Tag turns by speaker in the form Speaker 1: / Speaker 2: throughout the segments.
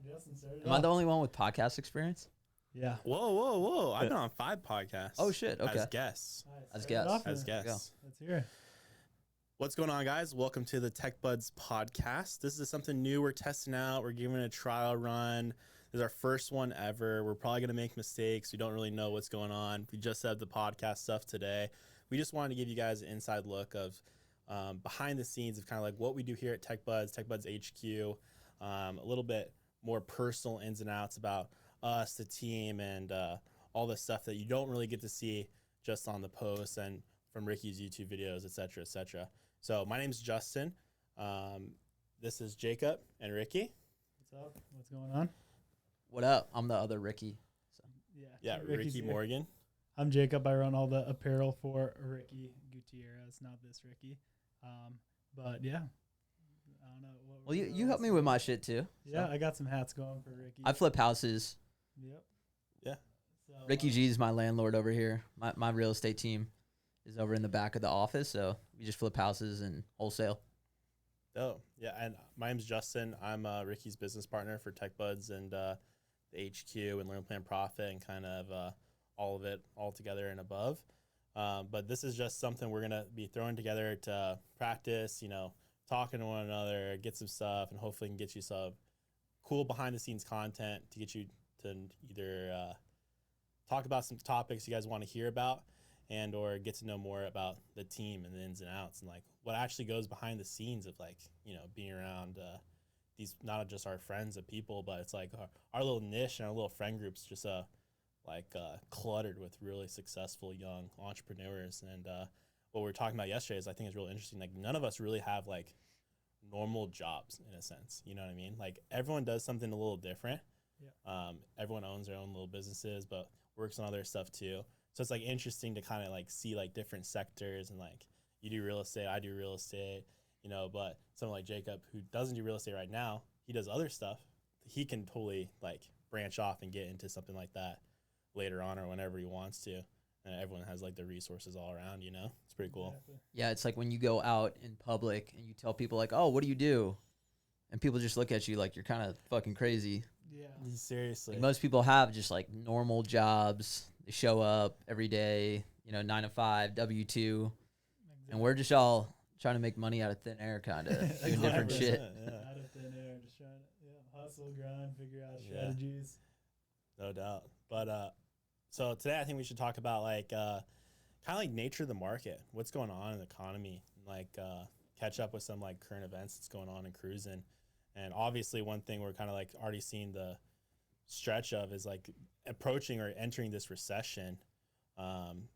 Speaker 1: Justin started.
Speaker 2: Am I the only one with podcast experience?
Speaker 1: Yeah.
Speaker 3: Whoa. I've been on 5 podcasts.
Speaker 2: Oh, shit. Okay.
Speaker 3: As guests.
Speaker 2: As guests.
Speaker 3: As guests.
Speaker 1: Let's hear it.
Speaker 3: What's going on, guys? Welcome to the Techbuds podcast. This is something new we're testing out. We're giving it a trial run. This is our first one ever. We're probably going to make mistakes. We don't really know what's going on. We just had the podcast stuff today. We just wanted to give you guys an inside look of behind the scenes of kind of like what we do here at Techbuds HQ, a little bit more personal ins and outs about us, the team, and all the stuff that you don't really get to see just on the posts and from Ricky's YouTube videos, et cetera. So my name is Justin. This is Jacob and Ricky.
Speaker 1: What's up? What's going on?
Speaker 2: What up? I'm the other Ricky. So.
Speaker 3: Yeah, Ricky Morgan.
Speaker 1: I'm Jacob. I run all the apparel for Ricky Gutierrez, not this Ricky. But yeah, I don't know.
Speaker 2: Well, you helped me with my shit too.
Speaker 1: Yeah,
Speaker 2: so.
Speaker 1: I got some hats going for Ricky.
Speaker 2: I flip houses.
Speaker 1: Yep.
Speaker 3: Yeah.
Speaker 1: So,
Speaker 2: Ricky G is my landlord over here. My real estate team is over in the back of the office, so we just flip houses and wholesale.
Speaker 3: Oh, yeah, and my name's Justin. I'm Ricky's business partner for Techbuds and the HQ and Learn Plan Profit and kind of all of it all together and above. But this is just something we're going to be throwing together to practice, talking to one another, get some stuff, and hopefully can get you some cool behind-the-scenes content to get you to either talk about some topics you guys want to hear about and or get to know more about the team and the ins and outs and like what actually goes behind the scenes of like, being around these, not just our friends of people, but it's like our little niche and our little friend groups just cluttered with really successful young entrepreneurs. And what we were talking about yesterday is I think it's really interesting. Like none of us really have like normal jobs in a sense. You know what I mean? Like everyone does something a little different. Yeah. Everyone owns their own little businesses, but works on other stuff too. So it's like interesting to kind of like see like different sectors and like you do real estate, I do real estate, but someone like Jacob who doesn't do real estate right now, he does other stuff. He can totally like branch off and get into something like that later on or whenever he wants to. And everyone has like the resources all around, It's pretty cool.
Speaker 1: Exactly.
Speaker 2: Yeah, it's like when you go out in public and you tell people like, oh, what do you do? And people just look at you like you're kind of fucking crazy.
Speaker 1: Yeah.
Speaker 3: Seriously.
Speaker 2: Like most people have just like normal jobs. They show up every day, 9 to 5, W-2.
Speaker 1: Exactly.
Speaker 2: And we're just all trying to make money out of thin air, kind of doing different shit.
Speaker 3: Yeah.
Speaker 1: Out of thin air, just trying to hustle, grind, figure out strategies.
Speaker 3: No doubt. But so today I think we should talk about like kind of like nature of the market, what's going on in the economy, like catch up with some like current events that's going on in cruising. And obviously one thing we're kind of like already seeing the stretch of is like approaching or entering this recession,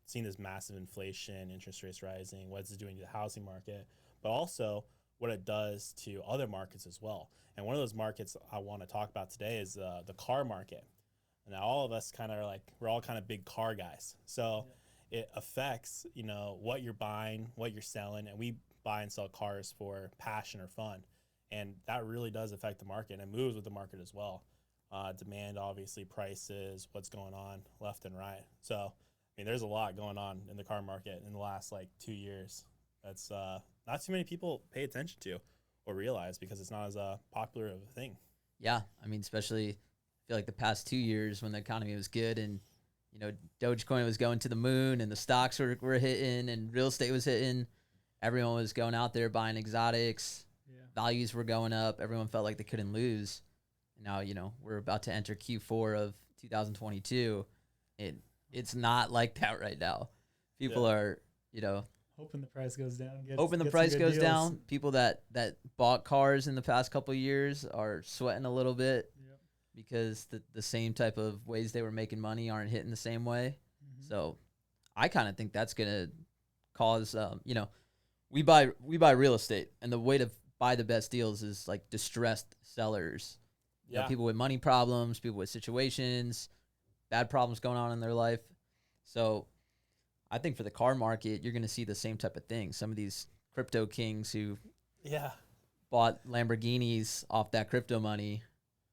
Speaker 3: seeing this massive inflation, interest rates rising, what it's doing to the housing market, but also what it does to other markets as well. And one of those markets I want to talk about today is the car market. Now all of us kind of are like, we're all kind of big car guys. So it affects, what you're buying, what you're selling, and we buy and sell cars for passion or fun. And that really does affect the market and moves with the market as well. Demand, obviously, prices, what's going on left and right. So, there's a lot going on in the car market in the last, 2 years. That's not too many people pay attention to or realize because it's not as popular of a thing.
Speaker 2: Yeah, especially, I feel like the past 2 years when the economy was good and, Dogecoin was going to the moon and the stocks were hitting and real estate was hitting. Everyone was going out there buying exotics. Yeah. Values were going up. Everyone felt like they couldn't lose. Now, we're about to enter Q4 of 2022. It's not like that right now. People are,
Speaker 1: hoping the price goes down.
Speaker 2: Hoping the price goes down. People that bought cars in the past couple of years are sweating a little bit because the same type of ways they were making money aren't hitting the same way. Mm-hmm. So I kind of think that's going to cause, we buy real estate, and the way to buy the best deals is like distressed sellers. People with money problems, people with situations, bad problems going on in their life. So I think for the car market, you're going to see the same type of thing. Some of these crypto kings who bought Lamborghinis off that crypto money,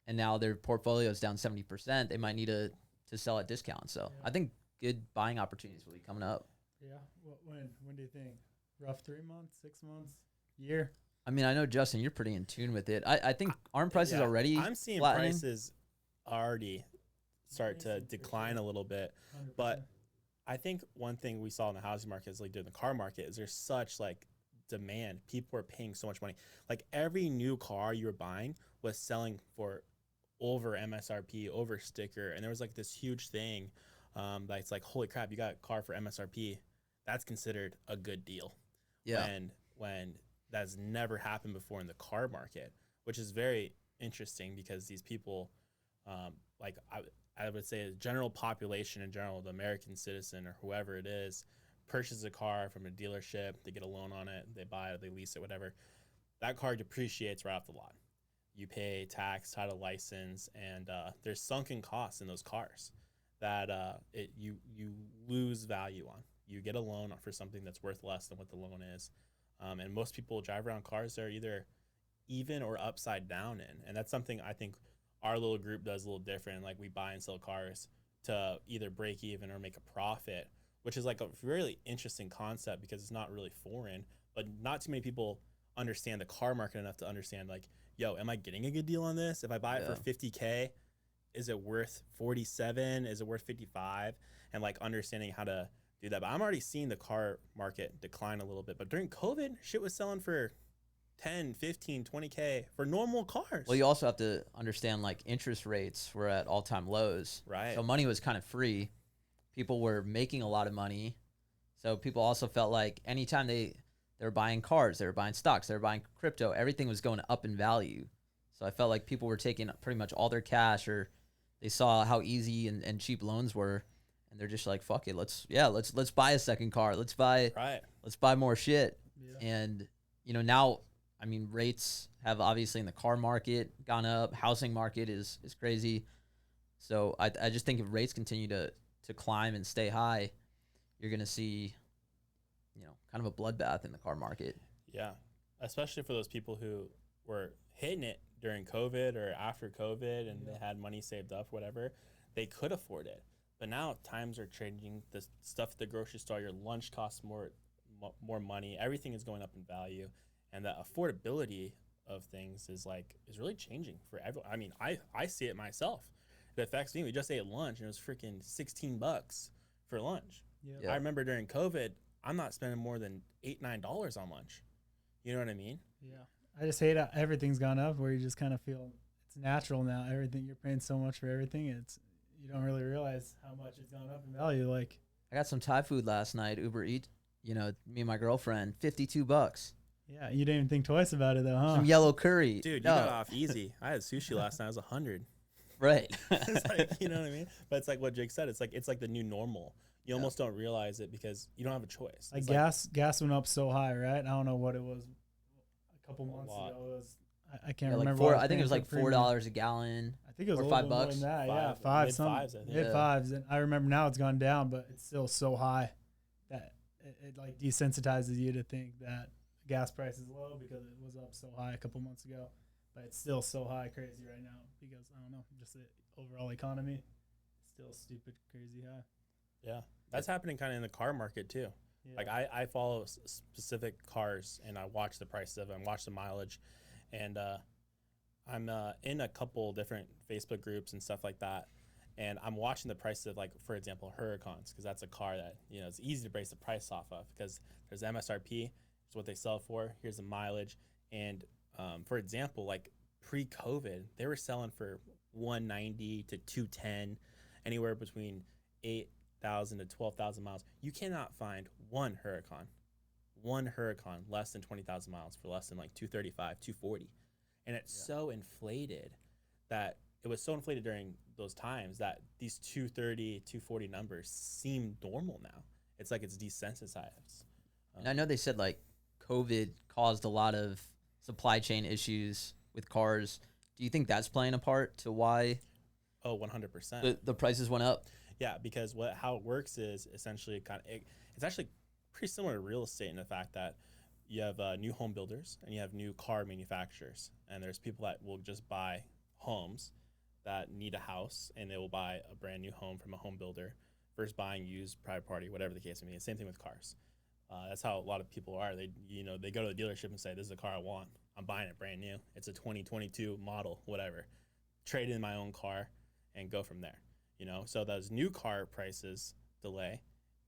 Speaker 2: and now their portfolio is down 70%. They might need to sell at discount. So I think good buying opportunities will be coming up.
Speaker 1: Yeah. When do you think? Rough 3 months, 6 months, year?
Speaker 2: I mean, I know, Justin, you're pretty in tune with it. I think aren't prices already
Speaker 3: I'm seeing
Speaker 2: flattening?
Speaker 3: prices already start to decline a little bit.
Speaker 1: 100%.
Speaker 3: But I think one thing we saw in the housing market is like during the car market is there's such like demand. People are paying so much money. Like every new car you were buying was selling for over MSRP, over sticker, and there was like this huge thing that's like, holy crap, you got a car for MSRP. That's considered a good deal.
Speaker 2: Yeah.
Speaker 3: When that's never happened before in the car market, which is very interesting because these people, like I would say, the general population in general, the American citizen or whoever it is, purchases a car from a dealership, they get a loan on it, they buy it, they lease it, whatever. That car depreciates right off the lot. You pay tax, title, license, and there's sunken costs in those cars that you lose value on. You get a loan for something that's worth less than what the loan is. And most people drive around cars that are either even or upside down in. And that's something I think our little group does a little different. Like we buy and sell cars to either break even or make a profit, which is like a really interesting concept because it's not really foreign, but not too many people understand the car market enough to understand like, yo, am I getting a good deal on this? If I buy it for $50K, is it worth 47? Is it worth 55? And like understanding how to do that. But I'm already seeing the car market decline a little bit. But during COVID, shit was selling for 10, 15, 20K for normal cars.
Speaker 2: Well, you also have to understand like interest rates were at all-time lows.
Speaker 3: Right.
Speaker 2: So money was kind of free. People were making a lot of money. So people also felt like anytime they were buying cars, they were buying stocks, they were buying crypto, everything was going up in value. So I felt like people were taking pretty much all their cash, or they saw how easy and cheap loans were. And they're just like, fuck it, let's buy a second car. Let's buy more shit.
Speaker 1: Yeah.
Speaker 2: And now, I mean, rates have obviously in the car market gone up. Housing market is crazy. So I just think if rates continue to climb and stay high, you're gonna see, kind of a bloodbath in the car market.
Speaker 3: Yeah, especially for those people who were hitting it during COVID or after COVID and they had money saved up, whatever, they could afford it. But now times are changing. The stuff at the grocery store, your lunch costs more money. Everything is going up in value, and the affordability of things is really changing for everyone. I mean, I see it myself. It affects me. We just ate lunch, and it was freaking $16 for lunch.
Speaker 1: Yep.
Speaker 2: Yeah.
Speaker 3: I remember during COVID, I'm not spending more than $8-9 on lunch. You know what I mean?
Speaker 1: Yeah. I just hate how everything's gone up where you just kind of feel it's natural now. Everything, you're paying so much for everything. You don't really realize how much it's gone up in value. Like,
Speaker 2: I got some Thai food last night, Uber Eats, me and my girlfriend, $52.
Speaker 1: yeah, you didn't even think twice about it though, huh?
Speaker 2: Some yellow curry.
Speaker 3: Dude, you got off easy. I had sushi last night. It was $100.
Speaker 2: Right.
Speaker 3: It's like, you know what I mean? But it's like what Jake said. It's like the new normal. You almost don't realize it because you don't have a choice.
Speaker 1: Like
Speaker 3: it's
Speaker 1: gas went up so high, right? I don't know what it was a couple months ago. It was I can't
Speaker 2: like
Speaker 1: remember.
Speaker 2: I think it was like $4 a gallon.
Speaker 1: I think it was
Speaker 2: or
Speaker 1: a
Speaker 2: $5
Speaker 1: little bit more than that. Yeah,
Speaker 3: mid-fives, I think.
Speaker 1: Mid-fives. And I remember now it's gone down, but it's still so high that it like desensitizes you to think that gas price is low because it was up so high a couple months ago. But it's still so high, crazy right now because, I don't know, just the overall economy is still stupid, crazy high.
Speaker 3: Yeah. That's happening kind of in the car market too.
Speaker 1: Yeah.
Speaker 3: Like I follow specific cars and I watch the price of them, watch the mileage. And I'm in a couple different Facebook groups and stuff like that. And I'm watching the price of, like, for example, Huracans, because that's a car that, it's easy to base the price off of because there's MSRP, it's what they sell for. Here's the mileage. And for example, like pre-COVID, they were selling for 190 to 210, anywhere between 8,000 to 12,000 miles. You cannot find one Huracan less than 20,000 miles for less than like 235, 240. And it's so inflated that it was so inflated during those times that these 230, 240 numbers seem normal now. It's like it's desensitized.
Speaker 2: And I know they said like COVID caused a lot of supply chain issues with cars. Do you think that's playing a part to why?
Speaker 3: Oh, 100%.
Speaker 2: The prices went up?
Speaker 3: Yeah, because how it works is essentially it's actually pretty similar to real estate in the fact that you have new home builders and you have new car manufacturers, and there's people that will just buy homes that need a house and they will buy a brand new home from a home builder versus buying used private party, whatever the case may be. Same thing with cars. That's how a lot of people are. They go to the dealership and say, "This is the car I want. I'm buying it brand new. It's a 2022 model, whatever. Trade in my own car and go from there." So those new car prices delay,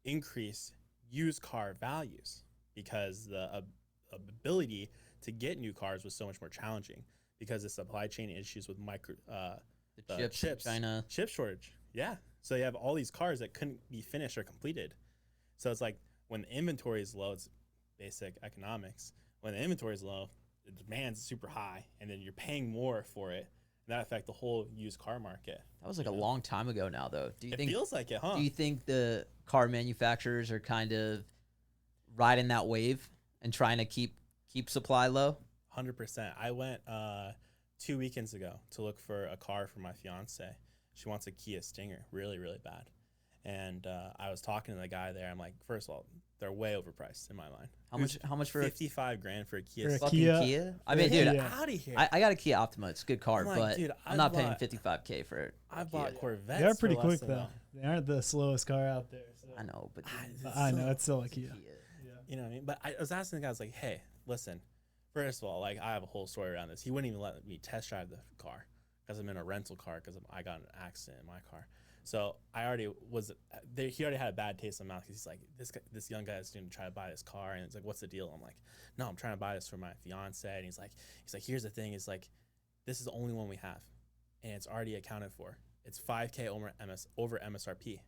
Speaker 3: increase used car values because the ability to get new cars was so much more challenging because the supply chain issues with
Speaker 2: the chips, China
Speaker 3: chip shortage. Yeah, so you have all these cars that couldn't be finished or completed. So it's like when the inventory is low, it's basic economics. When the inventory is low, the demand's super high, and then you're paying more for it. And that affects the whole used car market.
Speaker 2: That was like a long time ago now, though.
Speaker 3: It feels like it, huh?
Speaker 2: Do you think the car manufacturers are kind of riding that wave and trying to keep supply low?
Speaker 3: 100%. I went 2 weekends ago to look for a car for my fiance. She wants a Kia Stinger, really, really bad. And I was talking to the guy there. I'm like, first of all, they're way overpriced in my mind.
Speaker 2: How much for
Speaker 3: $55,000 for a Kia?
Speaker 1: For a
Speaker 2: Kia? I mean, dude,
Speaker 3: out of here.
Speaker 2: I got a Kia Optima. It's a good car,
Speaker 3: I'm like,
Speaker 2: but
Speaker 3: dude,
Speaker 2: I'm not paying $55K for it.
Speaker 3: I bought Corvettes.
Speaker 1: They're pretty
Speaker 3: for
Speaker 1: quick
Speaker 3: less than
Speaker 1: though. They aren't the slowest car out there. So.
Speaker 2: I know, but
Speaker 1: I know it's still a Kia.
Speaker 3: Yeah. You know what I mean? But I was asking the guy, I was like, hey, listen, first of all, like I have a whole story around this. He wouldn't even let me test drive the car because I'm in a rental car because I got in an accident in my car. So I already was there. He already had a bad taste in my mouth because he's like, this young guy is going to try to buy this car, and it's like, what's the deal? I'm like, no, I'm trying to buy this for my fiance, and he's like, here's the thing, is like, this is the only one we have, and it's already accounted for. It's $5,000 over MSRP.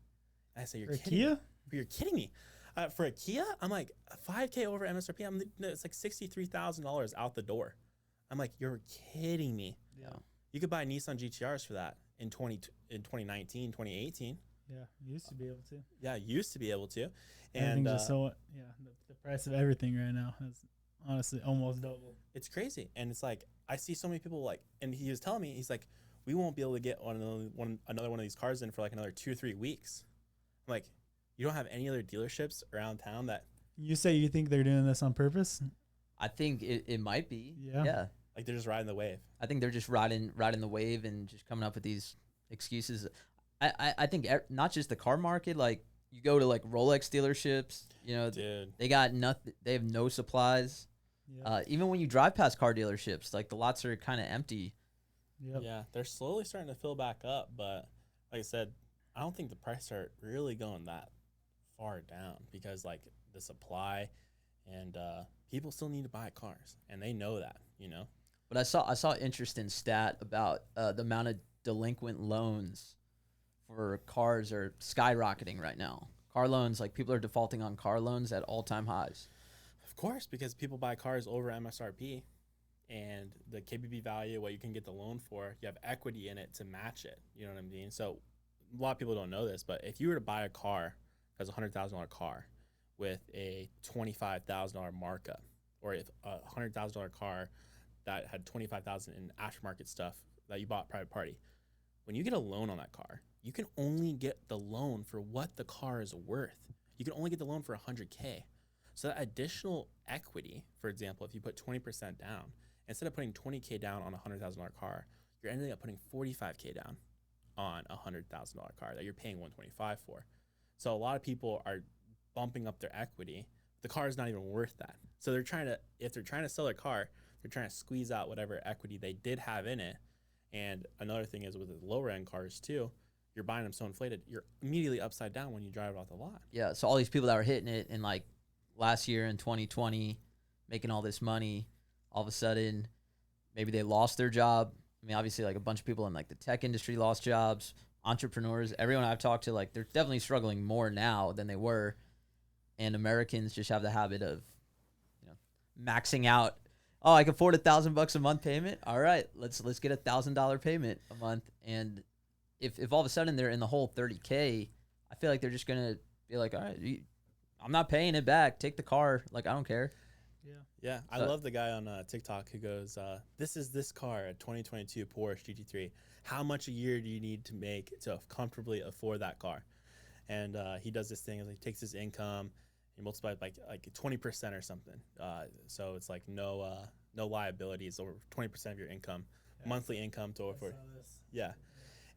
Speaker 3: And I say, you're kidding me. For a Kia, I'm like, $5,000 over MSRP. It's like $63,000 out the door. I'm like, you're kidding me.
Speaker 2: Yeah.
Speaker 3: You could buy Nissan GTRs for that in 2019, 2018.
Speaker 1: Yeah, you used to be able to.
Speaker 3: Yeah, used to be able to.
Speaker 1: And just the price of everything right now has honestly almost doubled.
Speaker 3: It's crazy. And it's like, I see so many people like, and he was telling me, he's like, we won't be able to get another one of these cars in for like another 2 or 3 weeks. I'm like, you don't have any other dealerships around town that.
Speaker 1: You say you think they're doing this on purpose?
Speaker 2: I think it might be.
Speaker 1: Yeah.
Speaker 3: Like they're just riding the wave.
Speaker 2: I think they're just riding the wave and just coming up with these excuses. I think not just the car market. Like you go to like Rolex dealerships,
Speaker 3: Dude.
Speaker 2: they got nothing. They have no supplies.
Speaker 1: Yep.
Speaker 2: Even when you drive past car dealerships, like the lots are kind of empty.
Speaker 1: Yep.
Speaker 3: Yeah, they're slowly starting to fill back up, but like I said, I don't think the prices are really going that far down because like the supply and people still need to buy cars, and they know that.
Speaker 2: But I saw an interesting stat about the amount of delinquent loans for cars are skyrocketing right now. Car loans, like people are defaulting on car loans at all-time highs.
Speaker 3: Of course, because people buy cars over MSRP, and the KBB value, what you can get the loan for, you have equity in it to match it. You know what I mean? So a lot of people don't know this, but if you were to buy a car that's a $100,000 car with a $25,000 markup, or if a $100,000 car that had $25,000 in aftermarket stuff that you bought private party, when you get a loan on that car, you can only get the loan for what the car is worth. You can only get the loan for $100K. So that additional equity, for example, if you put 20% down, instead of putting $20K down on a $100,000 car, you're ending up putting $45K down on a $100,000 car that you're paying $125,000 for. So a lot of people are bumping up their equity. The car is not even worth that. So if they're trying to sell their car, they're trying to squeeze out whatever equity they did have in it. And another thing is with the lower end cars too, you're buying them so inflated, you're immediately upside down when you drive it off the lot.
Speaker 2: Yeah, so all these people that were hitting it in like last year in 2020, making all this money, all of a sudden, maybe they lost their job. I mean, obviously, like a bunch of people in like the tech industry lost jobs, entrepreneurs, everyone I've talked to, like they're definitely struggling more now than they were. And Americans just have the habit of, maxing out. Oh, I can afford $1,000 a month payment. All right, let's get $1,000 payment a month. And if all of a sudden they're in the whole $30K, I feel like they're just gonna be like, all right, I'm not paying it back. Take the car. Like I don't care.
Speaker 3: Yeah. I love the guy on TikTok who goes, this is this car, a 2022 Porsche GT3. How much a year do you need to make to comfortably afford that car? And he does this thing, he takes his income, he multiplies by like 20% or something. So it's like no liabilities over 20% of your income, monthly income to afford. Yeah.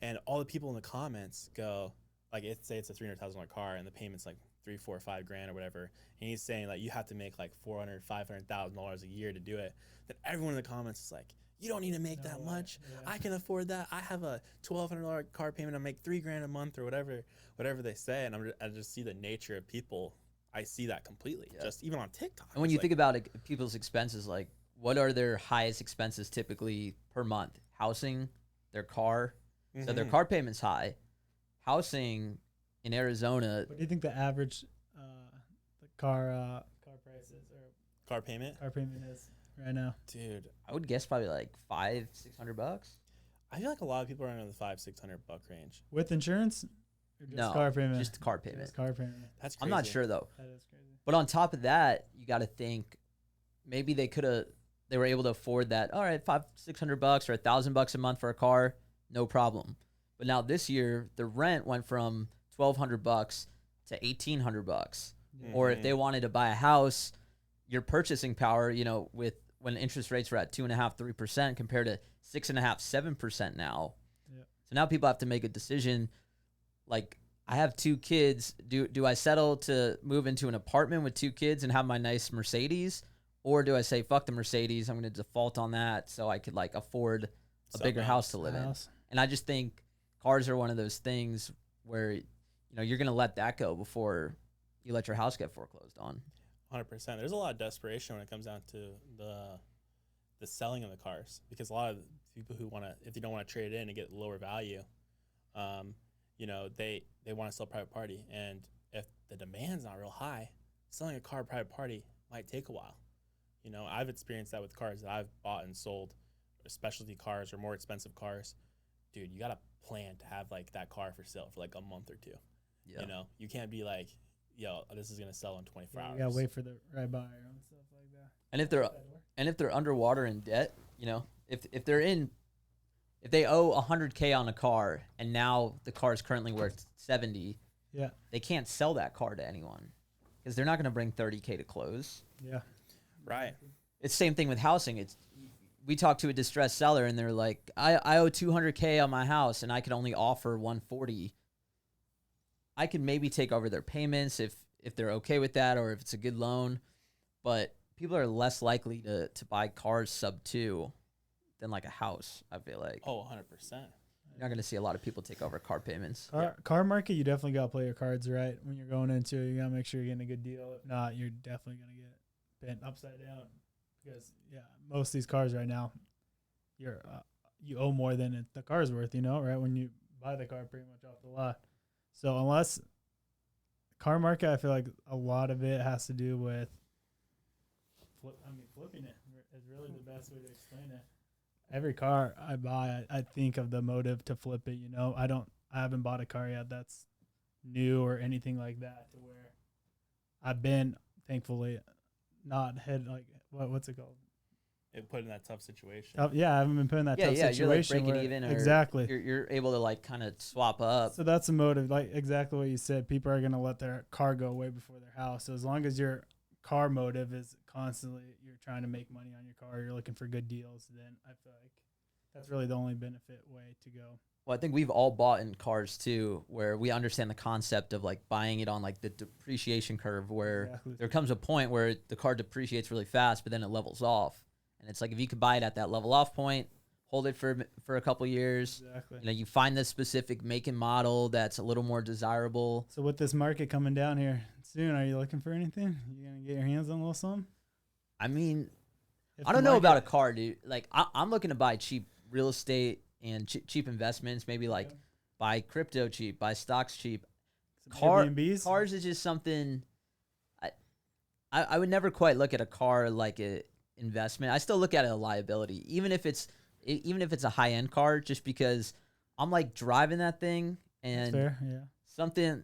Speaker 3: And all the people in the comments go, like, say it's a $300,000 car and the payment's like 3, 4, 5 grand or whatever, and he's saying like you have to make like $400,000-$500,000 a year to do it, then everyone in the comments is like, you don't need to make that much. Yeah. I can afford that. I have a $1,200 car payment. I make $3 grand a month or whatever they say. And I just see the nature of people. I see that completely, just even on TikTok.
Speaker 2: And when you think about it, people's expenses, like what are their highest expenses typically per month? Housing, their car. Mm-hmm. So their car payment's high. Housing in Arizona.
Speaker 1: What do you think the average the car prices or
Speaker 3: car payment
Speaker 1: is right now?
Speaker 3: Dude,
Speaker 2: I would guess probably like $500-$600.
Speaker 3: I feel like a lot of people are under the $500-$600 range
Speaker 1: with insurance. Or just
Speaker 2: no,
Speaker 1: car payment.
Speaker 2: Just car payment.
Speaker 1: Just car payment.
Speaker 3: That's crazy.
Speaker 2: I'm not sure though.
Speaker 1: That is crazy.
Speaker 2: But on top of that, you got to think maybe they were able to afford that. All right, $500-$600 or $1,000 a month for a car, no problem. But now this year, the rent went from $1,200 to $1,800. Mm-hmm. Or if they wanted to buy a house, your purchasing power, with when interest rates were at 2.5%-3% compared to 6.5%-7% now. Yep. So now people have to make a decision. Like, I have 2 kids. Do I settle to move into an apartment with 2 kids and have my nice Mercedes, or do I say fuck the Mercedes? I'm going to default on that so I could like afford a bigger house to live in. And I just think cars are one of those things where you're going to let that go before you let your house get foreclosed on.
Speaker 3: 100%. There's a lot of desperation when it comes down to the selling of the cars, because a lot of people who want to, if they don't want to trade it in and get lower value, they want to sell private party, and if the demand's not real high, selling a car private party might take a while. I've experienced that with cars that I've bought and sold, specialty cars or more expensive cars. Dude, you got to plan to have like that car for sale for like a month or 2. Yeah. You can't be like, yo, this is gonna sell in 24 hours.
Speaker 1: You gotta wait for the right buyer and stuff like that.
Speaker 2: And if they're underwater in debt, if they owe $100K on a car and now the car is currently worth $70, they can't sell that car to anyone because they're not gonna bring $30K to close.
Speaker 1: Yeah,
Speaker 3: right.
Speaker 2: It's the same thing with housing. We talked to a distressed seller and they're like, I owe $200K on my house and I can only offer $140. I could maybe take over their payments if they're okay with that, or if it's a good loan. But people are less likely to buy cars sub 2 than like a house, I feel like.
Speaker 3: Oh, 100%.
Speaker 2: You're not going to see a lot of people take over car payments.
Speaker 1: Car market, you definitely got to play your cards right when you're going into it. You got to make sure you're getting a good deal. If not, you're definitely going to get bent upside down. Because, most of these cars right now, you owe more than the car's worth, right? When you buy the car pretty much off the lot. So unless car market, I feel like a lot of it has to do with flipping it is really the best way to explain it. Every car I buy, I think of the motive to flip it. I haven't bought a car yet that's new or anything like that, to where I've been thankfully not had like what's it called?
Speaker 3: It put in that tough situation.
Speaker 1: I haven't been put in that tough situation.
Speaker 2: You're like breaking even.
Speaker 1: Exactly.
Speaker 2: You're able to like kind of swap up.
Speaker 1: So that's a motive, like exactly what you said. People are going to let their car go way before their house. So as long as your car motive is constantly you're trying to make money on your car, you're looking for good deals, then I feel like that's really the only benefit way to go.
Speaker 2: Well, I think we've all bought in cars too, where we understand the concept of like buying it on like the depreciation curve, where there comes a point where the car depreciates really fast, but then it levels off. And it's like if you could buy it at that level off point, hold it for a couple years.
Speaker 1: Exactly.
Speaker 2: You find the specific make and model that's a little more desirable.
Speaker 1: So with this market coming down here soon, are you looking for anything? You gonna get your hands on a little something?
Speaker 2: I mean, I don't know about a car, dude. Like I'm looking to buy cheap real estate and cheap investments. Maybe like buy crypto cheap, buy stocks cheap. Cars is just something. I would never quite look at a car like a investment. I still look at it as a liability, even if it's a high end car, just because I'm like driving that thing and something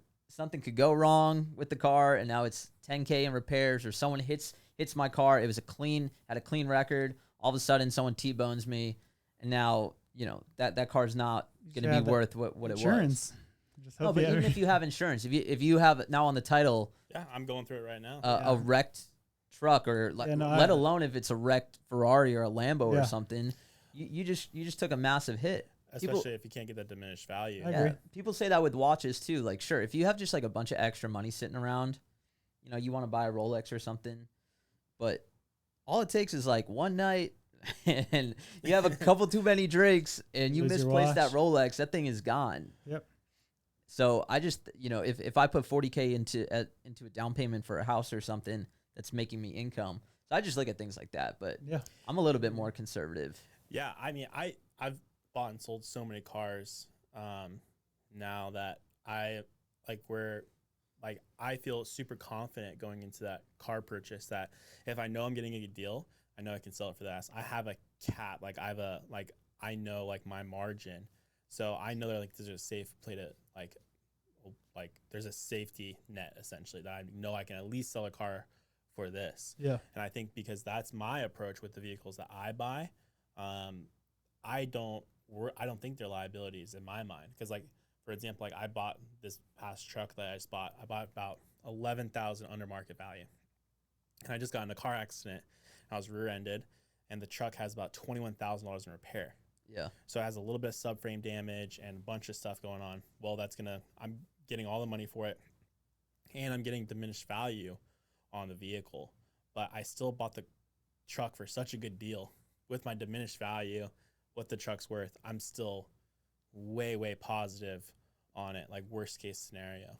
Speaker 2: could go wrong with the car, and now it's $10K in repairs, or someone hits my car. It was had a clean record. All of a sudden, someone T-bones me, and now that car's not going to be worth what it was. No, but even if you have insurance, if you have now on the title,
Speaker 3: I'm going through it right now.
Speaker 2: A wrecked truck, or let alone if it's a wrecked Ferrari or a Lambo or something, you just took a massive hit.
Speaker 3: especially if you can't get that diminished value.
Speaker 1: I agree.
Speaker 2: People say that with watches too. Like, sure, if you have just like a bunch of extra money sitting around, you know, you want to buy a Rolex or something, but all it takes is like one night and you have a couple too many drinks and you misplace that Rolex, that thing is gone.
Speaker 1: Yep.
Speaker 2: So I just, you know, if I put $40K into a down payment for a house or something that's making me income, so I just look at things like that. But
Speaker 1: yeah,
Speaker 2: I'm a little bit more conservative.
Speaker 3: Yeah, I mean, I've bought and sold so many cars now that I feel super confident going into that car purchase that if I know I'm getting a good deal, I know I can sell it for that. I have a cap, I know like my margin, so I know that like there's a safe play to like there's a safety net essentially that I know I can at least sell a car for this.
Speaker 1: Yeah,
Speaker 3: and I think because that's my approach with the vehicles that I buy, I don't think they're liabilities in my mind. Because like for example, like I bought this past truck that I bought about 11,000 under market value, and I just got in a car accident. I was rear-ended, and the truck has about $21,000 in repair.
Speaker 2: Yeah.
Speaker 3: So it has a little bit of subframe damage and a bunch of stuff going on. Well, I'm getting all the money for it, and I'm getting diminished value on the vehicle. But I still bought the truck for such a good deal with my diminished value, what the truck's worth. I'm still way, way positive on it, like worst case scenario.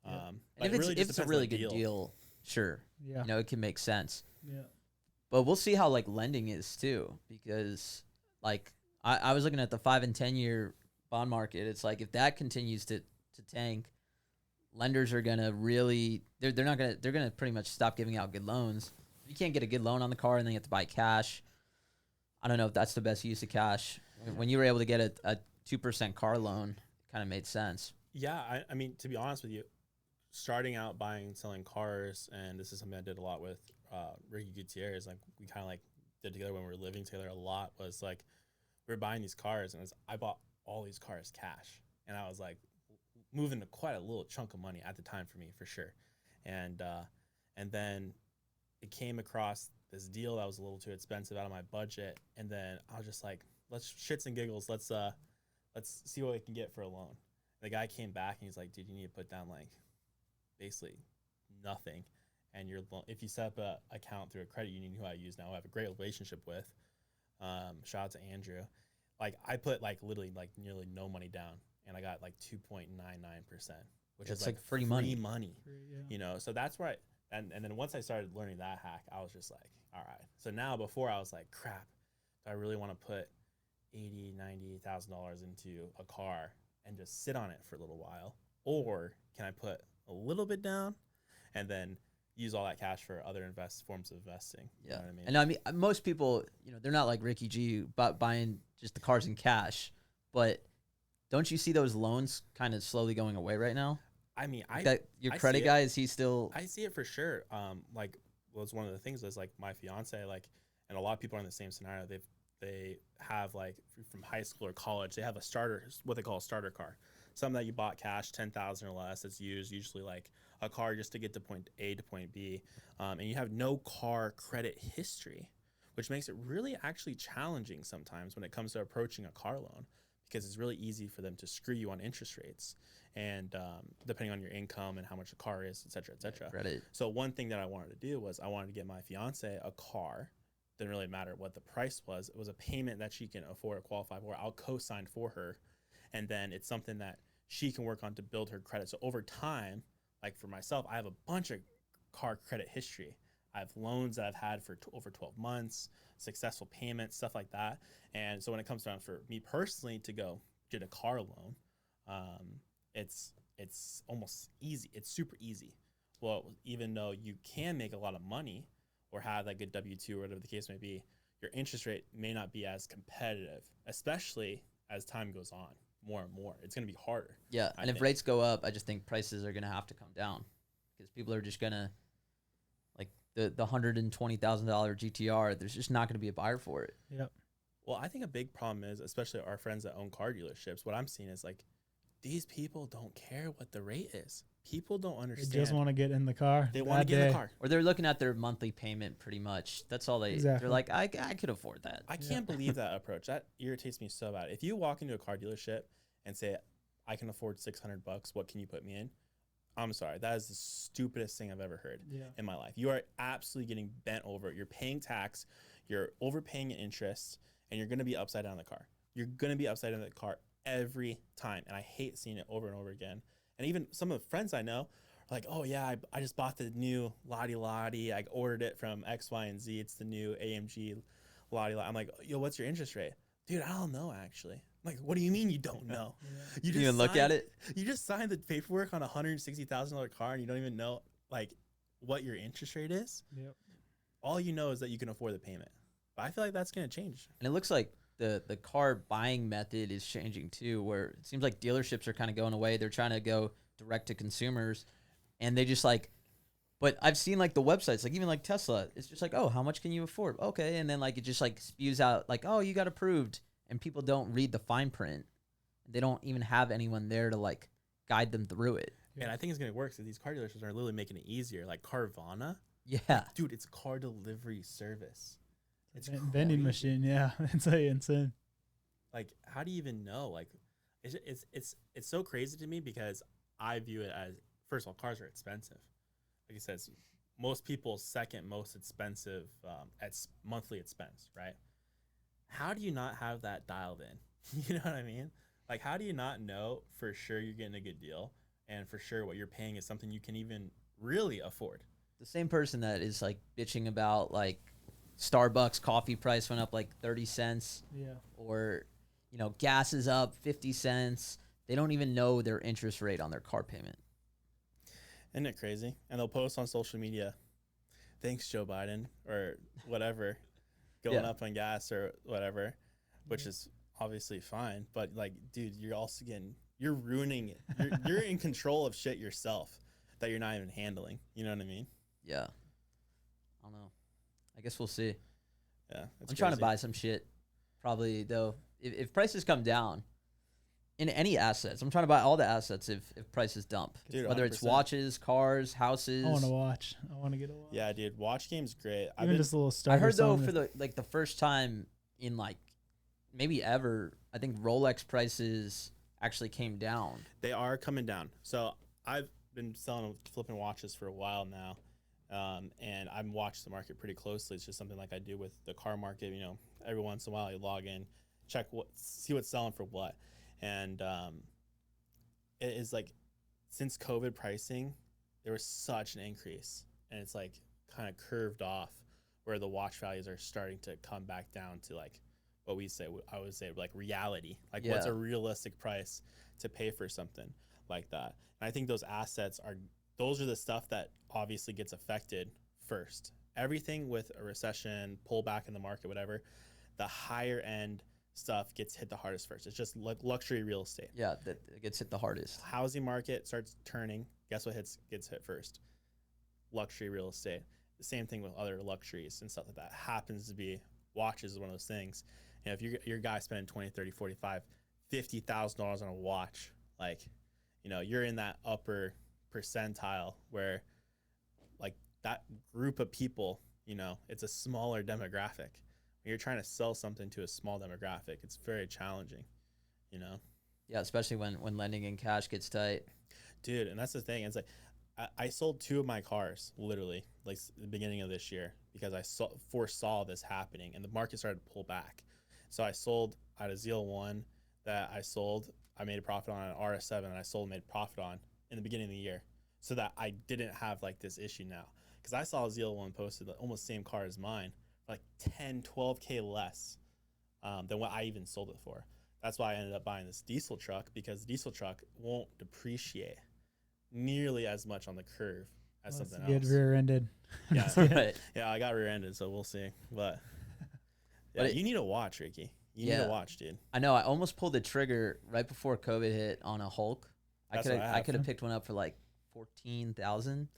Speaker 2: Yeah. And if it's a really good deal, sure.
Speaker 1: Yeah.
Speaker 2: You know, it can make sense.
Speaker 1: Yeah.
Speaker 2: But we'll see how like lending is too, because like I was looking at the 5 and 10 year bond market. It's like if that continues to tank, lenders are gonna really they're gonna pretty much stop giving out good loans. You can't get a good loan on the car and then you have to buy cash. I don't know if that's the best use of cash. When you were able to get a 2% car loan, it kind of made sense.
Speaker 3: Yeah, I mean, to be honest with you, starting out buying and selling cars, and this is something I did a lot with Ricky Gutierrez, like we kind of like did together when we were living together a lot, was like we were buying these cars, and I bought all these cars cash, and I was like moving to quite a little chunk of money at the time for me, for sure. And then it came across this deal that was a little too expensive out of my budget, and then I was just like, let's shits and giggles, let's see what we can get for a loan. The guy came back and he's like, dude, you need to put down like basically nothing, and if you set up an account through a credit union who I use now, I have a great relationship with, shout out to Andrew, like I put like literally like nearly no money down, and I got like 2.99%, which is like free money.
Speaker 1: Yeah.
Speaker 3: You know, so that's where and then once I started learning that hack, I was just like, all right. So now, before I was like, crap, do I really want to put $90,000 into a car and just sit on it for a little while, or can I put a little bit down and then use all that cash for other forms of investing?
Speaker 2: Yeah.
Speaker 3: You know what I mean?
Speaker 2: And I mean, most people, you know, they're not like Ricky G, but buying just the cars in cash. But don't you see those loans kind of slowly going away right now?
Speaker 3: I mean,
Speaker 2: your credit guy, is he still?
Speaker 3: I see it for sure. It's one of the things is like my fiance, like, and a lot of people are in the same scenario. They have like from high school or college, they have what they call a starter car, something that you bought cash, 10,000 or less. That's used usually like a car just to get to point A to point B, and you have no car credit history, which makes it really actually challenging sometimes when it comes to approaching a car loan, because it's really easy for them to screw you on interest rates, and depending on your income and how much the car is, et cetera, et cetera.
Speaker 2: Credit.
Speaker 3: So one thing that I wanted to do was I wanted to get my fiance a car. Didn't really matter what the price was. It was a payment that she can afford or qualify for. I'll co-sign for her, and then it's something that she can work on to build her credit. So over time, like for myself, I have a bunch of car credit history. I have loans that I've had for over 12 months, successful payments, stuff like that. And so when it comes down for me personally to go get a car loan, it's almost easy. It's super easy. Well, even though you can make a lot of money or have that good W-2 or whatever the case may be, your interest rate may not be as competitive, especially as time goes on more and more. It's going to be harder.
Speaker 2: Yeah, and if rates go up, I just think prices are going to have to come down, because people are just going to, like the $120,000 GTR, there's just not going to be a buyer for it.
Speaker 1: Yep.
Speaker 3: Well, I think a big problem is, especially our friends that own car dealerships, what I'm seeing is like these people don't care what the rate is. People don't
Speaker 1: They
Speaker 3: understand.
Speaker 1: just want to get in the car.
Speaker 3: They want to get in the car.
Speaker 2: Or they're looking at their monthly payment pretty much. That's all
Speaker 1: Exactly.
Speaker 2: they're like, I could afford that.
Speaker 3: I can't believe that approach. That irritates me so bad. If you walk into a car dealership and say, I can afford $600, what can you put me in? I'm sorry. That is the stupidest thing I've ever heard in my life. You are absolutely getting bent over. You're paying tax, you're overpaying in interest, and you're going to be upside down in the car. You're going to be upside down in the car every time. And I hate seeing it over and over again. And even some of the friends I know are like, oh yeah, I just bought the new Lottie Lottie. I ordered it from X, Y, and Z. It's the new AMG Lottie Lottie. I'm like, yo, what's your interest rate? Dude, I don't know actually. I'm like, what do you mean you don't know?
Speaker 2: You just even look at it?
Speaker 3: You just signed the paperwork on a $160,000 car and you don't even know like what your interest rate is.
Speaker 1: Yep.
Speaker 3: All you know is that you can afford the payment. But I feel like that's going to change.
Speaker 2: And it looks like the car buying method is changing too, where it seems like dealerships are kind of going away. They're trying to go direct to consumers, and they just like, but I've seen like the websites, like even like Tesla, it's just like, oh, how much can you afford? Okay. And then like, it just like spews out like, oh, you got approved, and people don't read the fine print. They don't even have anyone there to like guide them through it.
Speaker 3: And I think it's going to work because these car dealerships are literally making it easier. Like Carvana.
Speaker 2: Yeah.
Speaker 3: Dude, it's a car delivery service.
Speaker 1: It's a vending machine. Yeah. It's like insane.
Speaker 3: Like, how do you even know? Like, it's so crazy to me because I view it as, first of all, cars are expensive. Like I said, it's most people's second most expensive monthly expense, right? How do you not have that dialed in? You know what I mean? Like, how do you not know for sure you're getting a good deal and for sure what you're paying is something you can even really afford?
Speaker 2: The same person that is like bitching about like Starbucks coffee price went up like 30 cents.
Speaker 1: Yeah.
Speaker 2: Or, you know, gas is up 50 cents. They don't even know their interest rate on their car payment.
Speaker 3: Isn't it crazy? And they'll post on social media, thanks, Joe Biden, or whatever, going up on gas or whatever, which is obviously fine. But, like, dude, you're ruining it. You're in control of shit yourself that you're not even handling. You know what I mean?
Speaker 2: Yeah. I don't know. I guess we'll see.
Speaker 3: Yeah.
Speaker 2: I'm trying to buy some shit. Probably, though, if prices come down in any assets, I'm trying to buy all the assets if prices dump.
Speaker 3: Dude,
Speaker 2: whether it's
Speaker 3: 100%.
Speaker 2: watches, cars, houses.
Speaker 1: I want to watch. I want to get a watch.
Speaker 3: Yeah, dude. Watch game's great.
Speaker 1: Even just a little
Speaker 2: I
Speaker 1: starter.
Speaker 2: heard, though, for the first time in, like, maybe ever, I think Rolex prices actually came down.
Speaker 3: They are coming down. So I've been flipping watches for a while now. And I've watched the market pretty closely. It's just something like I do with the car market. You know, every once in a while you log in, see what's selling for what. And it is like, since COVID pricing, there was such an increase, and it's like kind of curved off where the watch values are starting to come back down to like what I would say like reality, like what's a realistic price to pay for something like that. And I think those assets those are the stuff that obviously gets affected first. Everything with a recession, pullback in the market, whatever, the higher end stuff gets hit the hardest first. It's just like luxury real estate.
Speaker 2: Yeah, that gets hit the hardest.
Speaker 3: Housing market starts turning. Guess what gets hit first? Luxury real estate. The same thing with other luxuries and stuff like that. Happens to be watches is one of those things. You know, if your guy spending 20, 30, 45, $50,000 on a watch, like, you know, you're in that upper percentile where like that group of people, you know, it's a smaller demographic. When you're trying to sell something to a small demographic, it's very challenging, you know?
Speaker 2: Yeah, especially when lending in cash gets tight.
Speaker 3: Dude, and that's the thing. It's like I sold 2 of my cars literally like the beginning of this year because I foresaw this happening and the market started to pull back. So I had a ZL1 that I made a profit on, an RS7 and I sold and made profit on in the beginning of the year so that I didn't have like this issue now. Because I saw a ZL1 posted almost the same car as mine, like 10, 12K less than what I even sold it for. That's why I ended up buying this diesel truck, because the diesel truck won't depreciate nearly as much on the curve as something else.
Speaker 1: Get rear-ended.
Speaker 3: Yeah,
Speaker 2: Right.
Speaker 3: Yeah, I got rear-ended, so we'll see. But yeah, you need a watch, Ricky. You need a watch, dude.
Speaker 2: I know. I almost pulled the trigger right before COVID hit on a Hulk. I could have picked one up for like 14,000.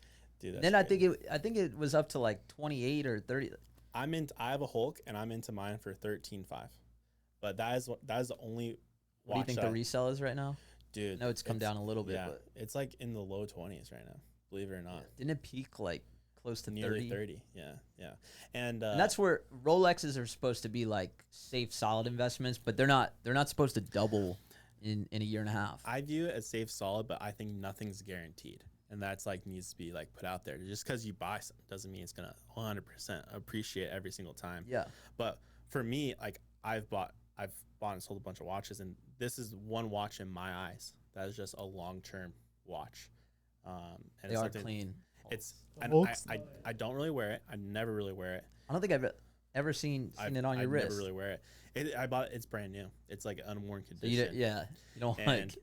Speaker 3: Dude, that's
Speaker 2: then
Speaker 3: great.
Speaker 2: I think it was up to like 28 or 30.
Speaker 3: I have a Hulk and I'm into mine for 13.5. But that is the only watch.
Speaker 2: What do you think the resale is right now?
Speaker 3: Dude,
Speaker 2: I know it's come down a little bit, but
Speaker 3: it's like in the low 20s right now, believe it or not.
Speaker 2: yeah. Didn't it peak like close to
Speaker 3: Nearly
Speaker 2: 30?
Speaker 3: Yeah. And
Speaker 2: that's where Rolexes are supposed to be like safe, solid investments, but they're not supposed to double in a year and a half.
Speaker 3: I view it as safe, solid, but I think nothing's guaranteed. And that's like needs to be like put out there. Just because you buy something doesn't mean it's going to 100% appreciate every single time.
Speaker 2: Yeah.
Speaker 3: But for me, like I've bought and sold a bunch of watches, and this is one watch in my eyes that is just a long-term watch. And
Speaker 2: they are clean.
Speaker 3: It's I don't really wear it. I never really wear it.
Speaker 2: I don't think I've ever seen it on your wrist.
Speaker 3: I never really wear it. I bought it. It's brand new. It's like unworn
Speaker 2: So
Speaker 3: condition.
Speaker 2: you don't like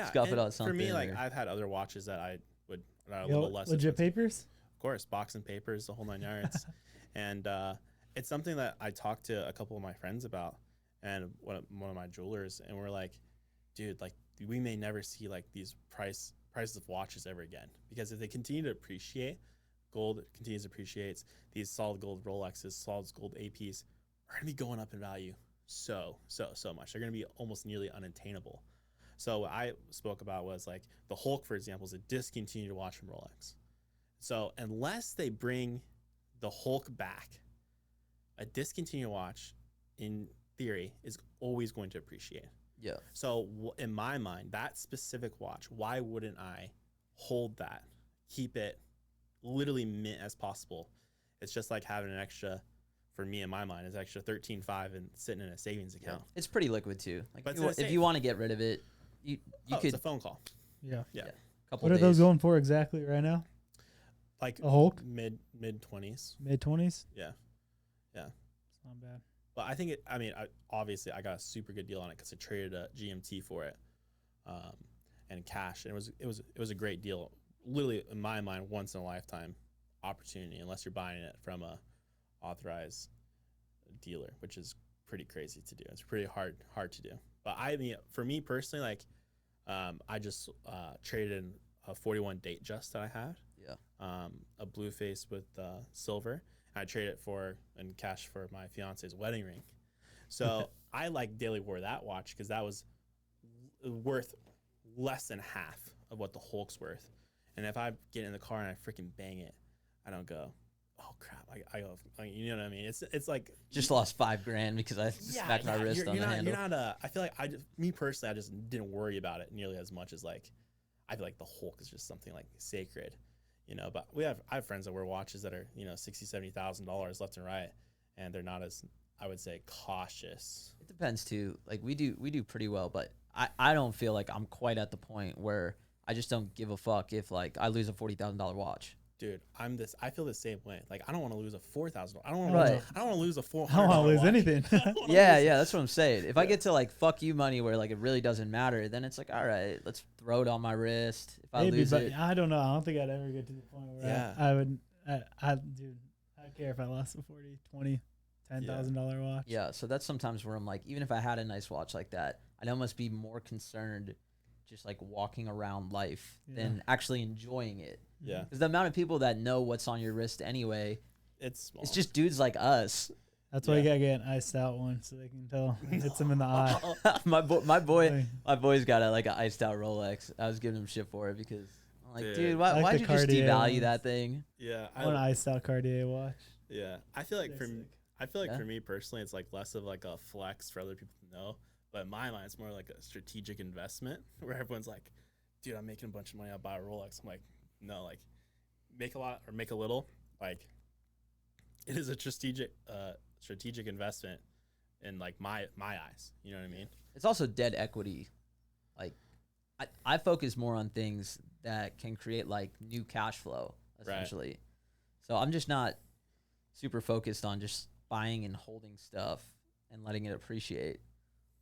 Speaker 2: scuff it out something.
Speaker 3: For me, like I've had other watches that I would that are a little less
Speaker 1: legit
Speaker 3: expensive.
Speaker 1: papers.
Speaker 3: Of course, box and papers, the whole 9 yards. And it's something that I talked to a couple of my friends about, and one of my jewelers, and we're like, dude, like we may never see like these prices of watches ever again, because if they continue to appreciate, gold continues to appreciate, these solid gold Rolexes, solid gold APs are gonna be going up in value so much. They're gonna be almost nearly unattainable. So what I spoke about was like the Hulk, for example, is a discontinued watch from Rolex. So unless they bring the Hulk back, a discontinued watch in theory is always going to appreciate.
Speaker 2: Yeah.
Speaker 3: So in my mind, that specific watch, why wouldn't I hold that, keep it literally mint as possible? It's just like having an extra, for me in my mind, is extra 13.5 and sitting in a savings account.
Speaker 2: Yeah. It's pretty liquid too. Like
Speaker 3: But
Speaker 2: if you want to get rid of it, you could.
Speaker 3: It's a phone call.
Speaker 1: Yeah.
Speaker 2: Couple
Speaker 1: What are
Speaker 2: days.
Speaker 1: those going for exactly right now?
Speaker 3: Like
Speaker 1: a Hulk?
Speaker 3: Mid 20s.
Speaker 1: Mid 20s?
Speaker 3: Yeah.
Speaker 1: It's not bad.
Speaker 3: But I think obviously I got a super good deal on it because I traded a GMT for it, and cash, and it was a great deal. Literally, in my mind, once in a lifetime opportunity, unless you're buying it from a authorized dealer, which is pretty crazy to do. It's pretty hard to do. But for me personally, like, I just traded in a 41 date just that I had.
Speaker 2: Yeah.
Speaker 3: A blue face with silver. I traded it in cash for my fiance's wedding ring. So I like daily wore that watch because that was worth less than half of what the Hulk's worth. And if I get in the car and I freaking bang it, I don't go, oh crap! I go, you know what I mean? It's like
Speaker 2: just lost $5,000 because I smacked my wrist on the handle.
Speaker 3: You're not. I feel like me personally, I just didn't worry about it nearly as much as like I feel like the Hulk is just something like sacred. But I have friends that wear watches that are, $60,000-$70,000 left and right, and they're not as, I would say, cautious.
Speaker 2: It depends too. Like we do pretty well, but I don't feel like I'm quite at the point where I just don't give a fuck if like I lose a $40,000 watch.
Speaker 3: Dude, I feel the same way. Like I don't want to lose a $4,000. I don't
Speaker 2: Right.
Speaker 3: want to lose a $400.
Speaker 1: I don't want to lose anything.
Speaker 2: Yeah, that's what I'm saying. If I get to like fuck you money where like it really doesn't matter, then it's like, all right, let's throw it on my wrist. If I lose
Speaker 1: but
Speaker 2: it,
Speaker 1: I don't know. I don't think I'd ever get to the point where I would. Dude, I don't care if I lost a $40,000, $20,000, $10,000 watch.
Speaker 2: Yeah, so that's sometimes where I'm like, even if I had a nice watch like that, I'd almost be more concerned just like walking around life than actually enjoying it.
Speaker 3: Yeah.
Speaker 2: Because the amount of people that know what's on your wrist anyway,
Speaker 3: it's small.
Speaker 2: It's just dudes like us.
Speaker 1: That's why you gotta get an iced out one so they can tell. It hits them in the eye.
Speaker 2: my boy's got an iced out Rolex. I was giving him shit for it because I'm like, dude, why'd you just devalue that thing?
Speaker 3: Yeah,
Speaker 1: I want an iced out Cartier watch.
Speaker 3: Yeah, I feel like for me personally, it's like less of like a flex for other people to know. But in my mind, it's more like a strategic investment where everyone's like, dude, I'm making a bunch of money. I'll buy a Rolex. I'm like, no, like make a lot or make a little. Like it is a strategic investment in like my eyes. You know what I mean?
Speaker 2: It's also dead equity. Like I focus more on things that can create like new cash flow essentially. Right. So I'm just not super focused on just buying and holding stuff and letting it appreciate.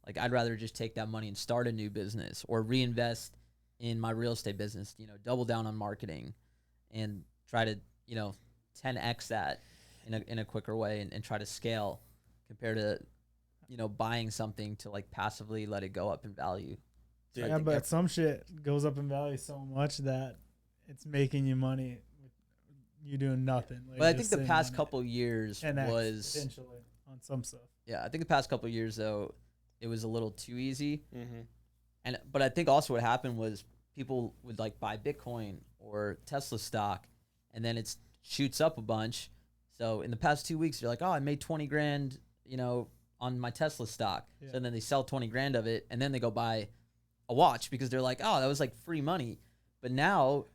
Speaker 2: Like I'd rather just take that money and start a new business or reinvest in my real estate business, double down on marketing and try to, 10x that in a quicker way and try to scale compared to, buying something to like passively let it go up in value.
Speaker 1: So yeah, but some shit goes up in value so much that it's making you money with you doing nothing. Like
Speaker 2: but I think the past couple years was
Speaker 1: potentially on some stuff.
Speaker 2: Yeah, I think the past couple years though, it was a little too easy.
Speaker 3: Mm-hmm.
Speaker 2: But I think also what happened was people would like buy Bitcoin or Tesla stock, and then it shoots up a bunch. So in the past 2 weeks, you're like, oh, I made 20 grand, on my Tesla stock. Yeah. So then they sell 20 grand of it, and then they go buy a watch because they're like, oh, that was like free money. But now,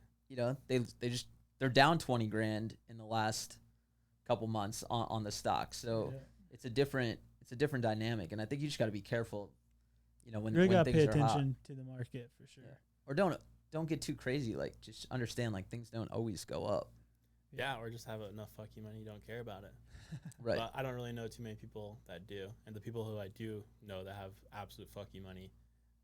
Speaker 2: they're down 20 grand in the last couple months on the stock. So it's a different dynamic, and I think you just got to be careful. When
Speaker 1: really got to pay
Speaker 2: things are hot.
Speaker 1: attention to the market for sure.
Speaker 2: Or don't get too crazy. Like, just understand, like, things don't always go up.
Speaker 3: Yeah, or just have enough fucking money you don't care about it.
Speaker 2: Right.
Speaker 3: But I don't really know too many people that do. And the people who I do know that have absolute fucking money,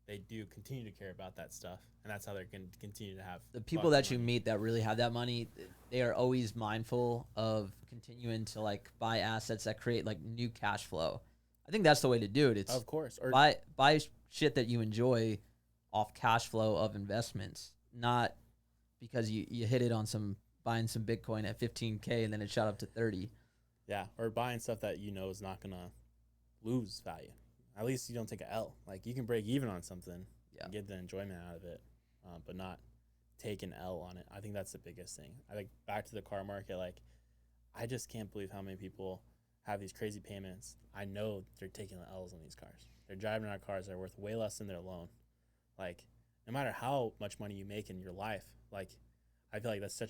Speaker 3: they do continue to care about that stuff. And that's how they're going to continue to have
Speaker 2: the people that you meet that really have that money. They are always mindful of continuing to, like, buy assets that create, like, new cash flow. I think that's the way to do it. It's
Speaker 3: of course.
Speaker 2: Or buy shit that you enjoy off cash flow of investments, not because you hit it on buying some Bitcoin at 15K and then it shot up to 30.
Speaker 3: Yeah, or buying stuff that is not going to lose value. At least you don't take an L. Like, you can break even on something and get the enjoyment out of it, but not take an L on it. I think that's the biggest thing. I think back to the car market, like, I just can't believe how many people have these crazy payments. I know they're taking the L's on these cars. They're driving around cars that are worth way less than their loan. Like, no matter how much money you make in your life, like, I feel like that's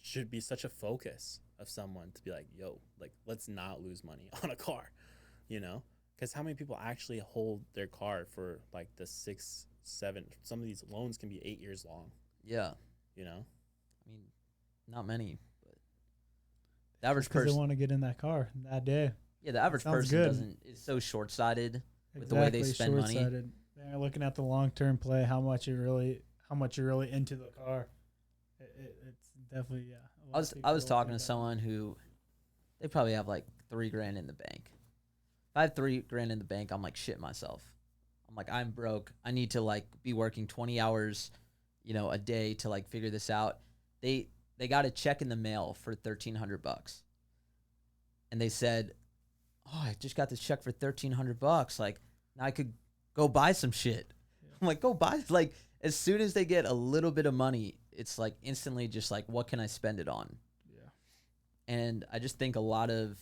Speaker 3: should be such a focus of someone to be like, yo, like, let's not lose money on a car, Because how many people actually hold their car for like the 6, 7? Some of these loans can be 8 years long.
Speaker 2: Yeah. I mean, not many, but the average
Speaker 1: person,
Speaker 2: they
Speaker 1: want to get in that car that day.
Speaker 2: Yeah, the average person is so short-sighted with the way they spend money.
Speaker 1: They're looking at the long-term play, how much you're really into the car. It's definitely
Speaker 2: I was talking to someone who they probably have like $3 grand in the bank. If I have $3 grand in the bank, I'm like shit myself. I'm like, I'm broke. I need to like be working 20 hours, a day to like figure this out. They got a check in the mail for $1,300, and they said, "Oh, I just got this check for $1,300. Like, now I could go buy some shit." Yeah. I'm like, go buy. Like, as soon as they get a little bit of money, it's like instantly just like, what can I spend it on? Yeah. And I just think a lot of,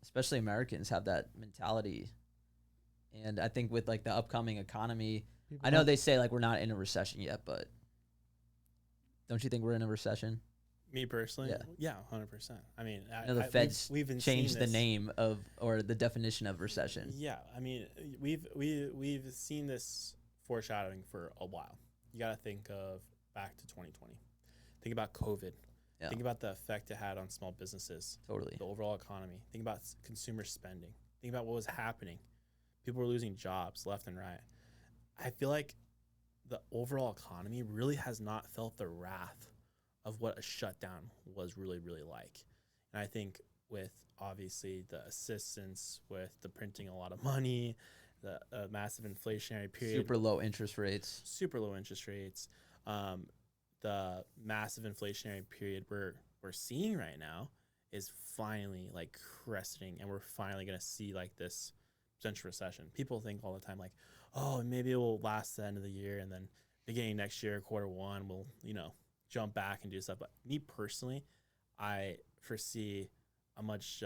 Speaker 2: especially Americans, have that mentality. And I think with like the upcoming economy, I know they say like we're not in a recession yet, but don't you think we're in a recession?
Speaker 3: Me personally? Yeah, 100%. I mean,
Speaker 2: the Fed's changed the name of, or the definition of recession.
Speaker 3: Yeah, I mean, we've seen this foreshadowing for a while. You got to think of back to 2020. Think about COVID. Yeah. Think about the effect it had on small businesses.
Speaker 2: Totally.
Speaker 3: The overall economy. Think about consumer spending. Think about what was happening. People were losing jobs left and right. I feel like the overall economy really has not felt the wrath of what a shutdown was really, really like. And I think with obviously the assistance with the printing a lot of money, the massive inflationary period.
Speaker 2: Super low interest rates.
Speaker 3: The massive inflationary period we're seeing right now is finally like cresting, and we're finally going to see like this potential recession. People think all the time like, oh, maybe it will last the end of the year, and then beginning next year, Q1, we'll, jump back and do stuff. But me personally, I foresee a much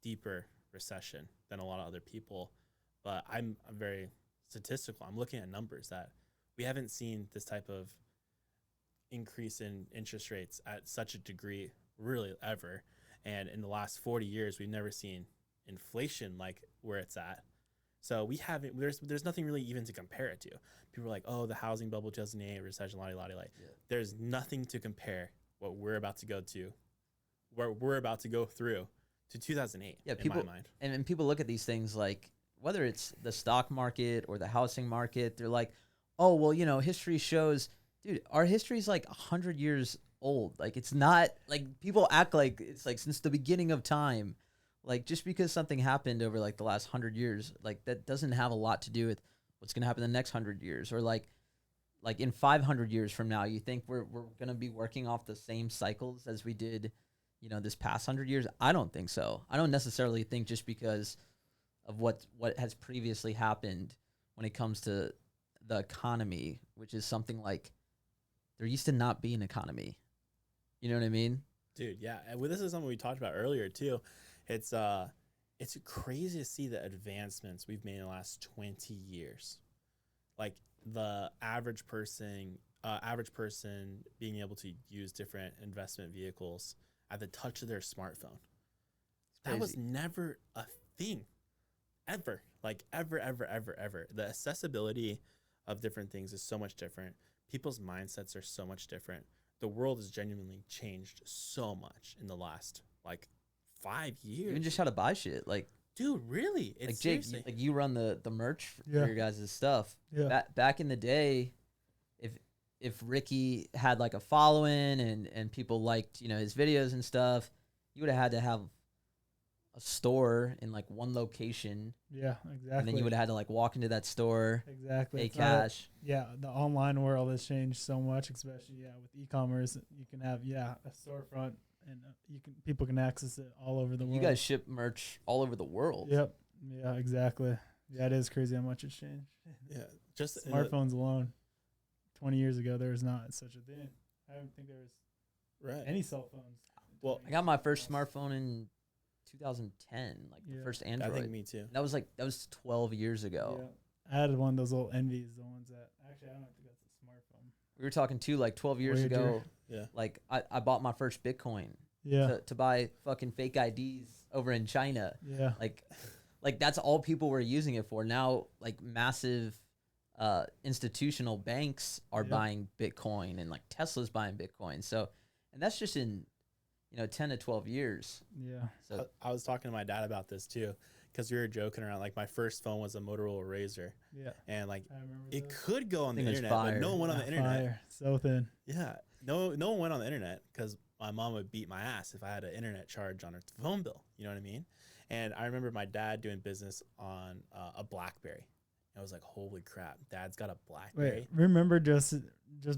Speaker 3: deeper recession than a lot of other people. But I'm very statistical. I'm looking at numbers that we haven't seen this type of increase in interest rates at such a degree really ever. And in the last 40 years, we've never seen inflation like where it's at. So we haven't, there's nothing really even to compare it to. People are like, oh, the housing bubble 2008, recession, la-di-la-di-la. Yeah. There's nothing to compare what we're about to go to, where we're about to go through to 2008 in my mind.
Speaker 2: And people look at these things like, whether it's the stock market or the housing market, they're like, oh, well, history shows, dude, our history is like 100 years old. Like, it's not, like, people act like it's like since the beginning of time. Like, just because something happened over like the last 100 years, like that doesn't have a lot to do with what's going to happen in the next 100 years. Or like in 500 years from now, you think we're going to be working off the same cycles as we did, this past 100 years? I don't think so. I don't necessarily think just because of what has previously happened when it comes to the economy, which is something like there used to not be an economy. You know what I mean?
Speaker 3: Dude, yeah. And this is something we talked about earlier too. It's crazy to see the advancements we've made in the last 20 years. Like the average person being able to use different investment vehicles at the touch of their smartphone. That was never a thing. Ever. Like ever. The accessibility of different things is so much different. People's mindsets are so much different. The world has genuinely changed so much in the last like 5 years.
Speaker 2: Even just how to buy shit. Like,
Speaker 3: dude, really?
Speaker 2: It's like Jake, you run the merch for your guys' stuff.
Speaker 1: Yeah.
Speaker 2: Back in the day, if Ricky had like a following and people liked, you know, his videos and stuff, you would have had to have a store in like one location.
Speaker 1: Yeah, exactly.
Speaker 2: And then you would have had to like walk into that store.
Speaker 1: Exactly.
Speaker 2: Pay cash.
Speaker 1: The online world has changed so much, especially with e-commerce. You can have a storefront and people can access it all over the world.
Speaker 2: You guys ship merch all over the world.
Speaker 1: Yep. Yeah, exactly. Yeah, it is crazy how much it's changed.
Speaker 3: Yeah, just
Speaker 1: smartphones alone. 20 years ago, there was not such a thing. I don't think there was any cell phones.
Speaker 3: Well,
Speaker 2: I got my first smartphone in 2010, like the first Android.
Speaker 3: I think me too.
Speaker 2: That was 12 years ago.
Speaker 1: Yeah. I had one of those old Envies, the ones that actually I don't think that's a smartphone.
Speaker 2: We were talking too, like 12 years ago.
Speaker 3: Yeah.
Speaker 2: Like I bought my first Bitcoin.
Speaker 1: Yeah.
Speaker 2: To buy fucking fake IDs over in China.
Speaker 1: Yeah.
Speaker 2: Like that's all people were using it for. Now, like massive institutional banks are buying Bitcoin and like Tesla's buying Bitcoin. So, and that's just in 10 to 12 years.
Speaker 1: Yeah.
Speaker 2: So
Speaker 3: I was talking to my dad about this too, because we were joking around. Like my first phone was a Motorola Razr.
Speaker 1: Yeah.
Speaker 3: And like it could go on the internet,
Speaker 2: fire.
Speaker 3: but no one went on the internet.
Speaker 1: Fire. So thin.
Speaker 3: Yeah. No one went on the internet because my mom would beat my ass if I had an internet charge on her phone bill. You know what I mean? And I remember my dad doing business on a BlackBerry. I was like, holy crap, Dad's got a BlackBerry.
Speaker 1: Wait, remember just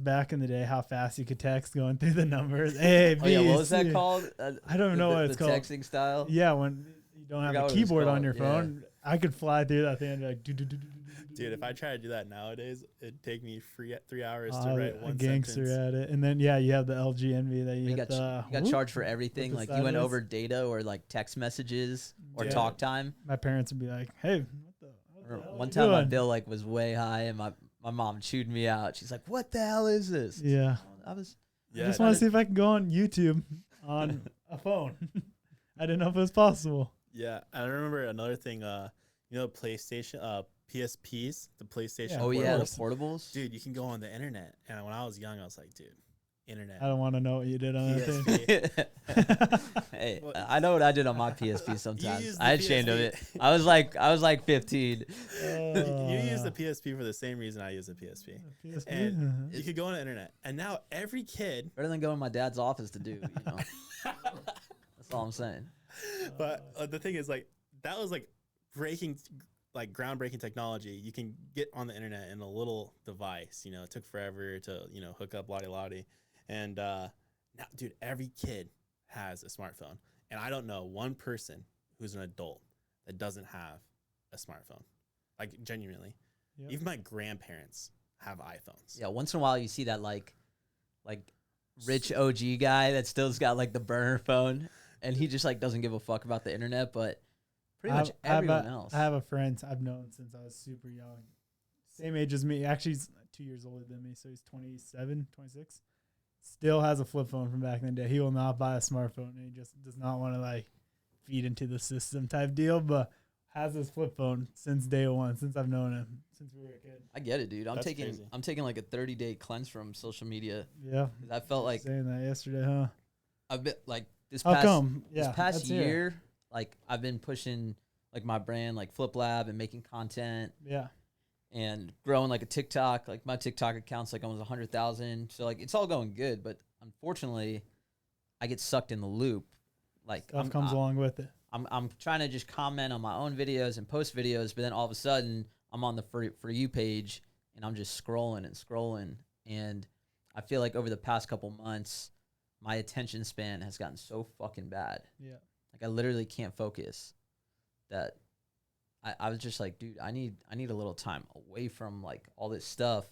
Speaker 1: back in the day how fast you could text going through the numbers? A, B,
Speaker 2: what was that called?
Speaker 1: I don't know what it's called.
Speaker 2: Texting style?
Speaker 1: Yeah, when you don't have a keyboard on your phone. I could fly through that thing and be like,
Speaker 3: dude, if I try to do that nowadays, it'd take me 3 hours to write one
Speaker 1: gangster
Speaker 3: sentence.
Speaker 1: at it. And then, you have the LG Envy that you
Speaker 2: got charged for everything. Like you went over data or like text messages or talk time.
Speaker 1: My parents would be like, hey,
Speaker 2: one time my bill like was way high and my mom chewed me out. She's like, what the hell is this?
Speaker 1: Yeah.
Speaker 2: I
Speaker 1: just want to see if I can go on YouTube on a phone. I didn't know if it was possible.
Speaker 3: Yeah. I remember another thing, PlayStation, PSPs, the PlayStation.
Speaker 2: Oh, yeah, the portables.
Speaker 3: Dude, you can go on the internet. And when I was young, I was like, dude, internet.
Speaker 1: I don't want to know what you did on that thing.
Speaker 2: Hey, I know what I did on my PSP sometimes. I had chained of it. I was like 15.
Speaker 3: You use the PSP for the same reason I use the PSP. And you could go on the internet. And now every kid.
Speaker 2: Better than going to my dad's office to do, That's all I'm saying.
Speaker 3: But the thing is, like, that was like groundbreaking technology. You can get on the internet in a little device. It took forever to, hook up lottie. And now, dude, every kid has a smartphone. And I don't know one person who's an adult that doesn't have a smartphone. Like, genuinely. Yep. Even my grandparents have iPhones.
Speaker 2: Yeah, once in a while you see that, like rich OG guy that still's got, like, the burner phone. And he just, like, doesn't give a fuck about the internet, but pretty much everyone else.
Speaker 1: I have a friend I've known since I was super young. Same age as me. Actually, he's 2 years older than me, so he's 27, 26. Still has a flip phone from back in the day. He will not buy a smartphone, and he just does not want to, like, feed into the system type deal, but has his flip phone since day one, since I've known him, since we were a kid.
Speaker 2: I get it, dude. I'm
Speaker 3: crazy.
Speaker 2: taking like a 30-day cleanse from social media.
Speaker 1: Yeah.
Speaker 2: I felt like
Speaker 1: saying that yesterday, huh?
Speaker 2: A bit like this
Speaker 1: How
Speaker 2: past
Speaker 1: come?
Speaker 2: this past year, like I've been pushing like my brand, like Flip Lab, and making content.
Speaker 1: Yeah.
Speaker 2: And growing like a TikTok. Like my TikTok account's like almost 100,000. So like it's all going good, but unfortunately, I get sucked in the loop. Like
Speaker 1: stuff comes along with it.
Speaker 2: I'm trying to just comment on my own videos and post videos, but then all of a sudden I'm on the For You page and I'm just scrolling. And I feel like over the past couple months, my attention span has gotten so fucking bad.
Speaker 1: Yeah.
Speaker 2: Like I literally can't focus that I was just like, dude, I need a little time away from like all this stuff.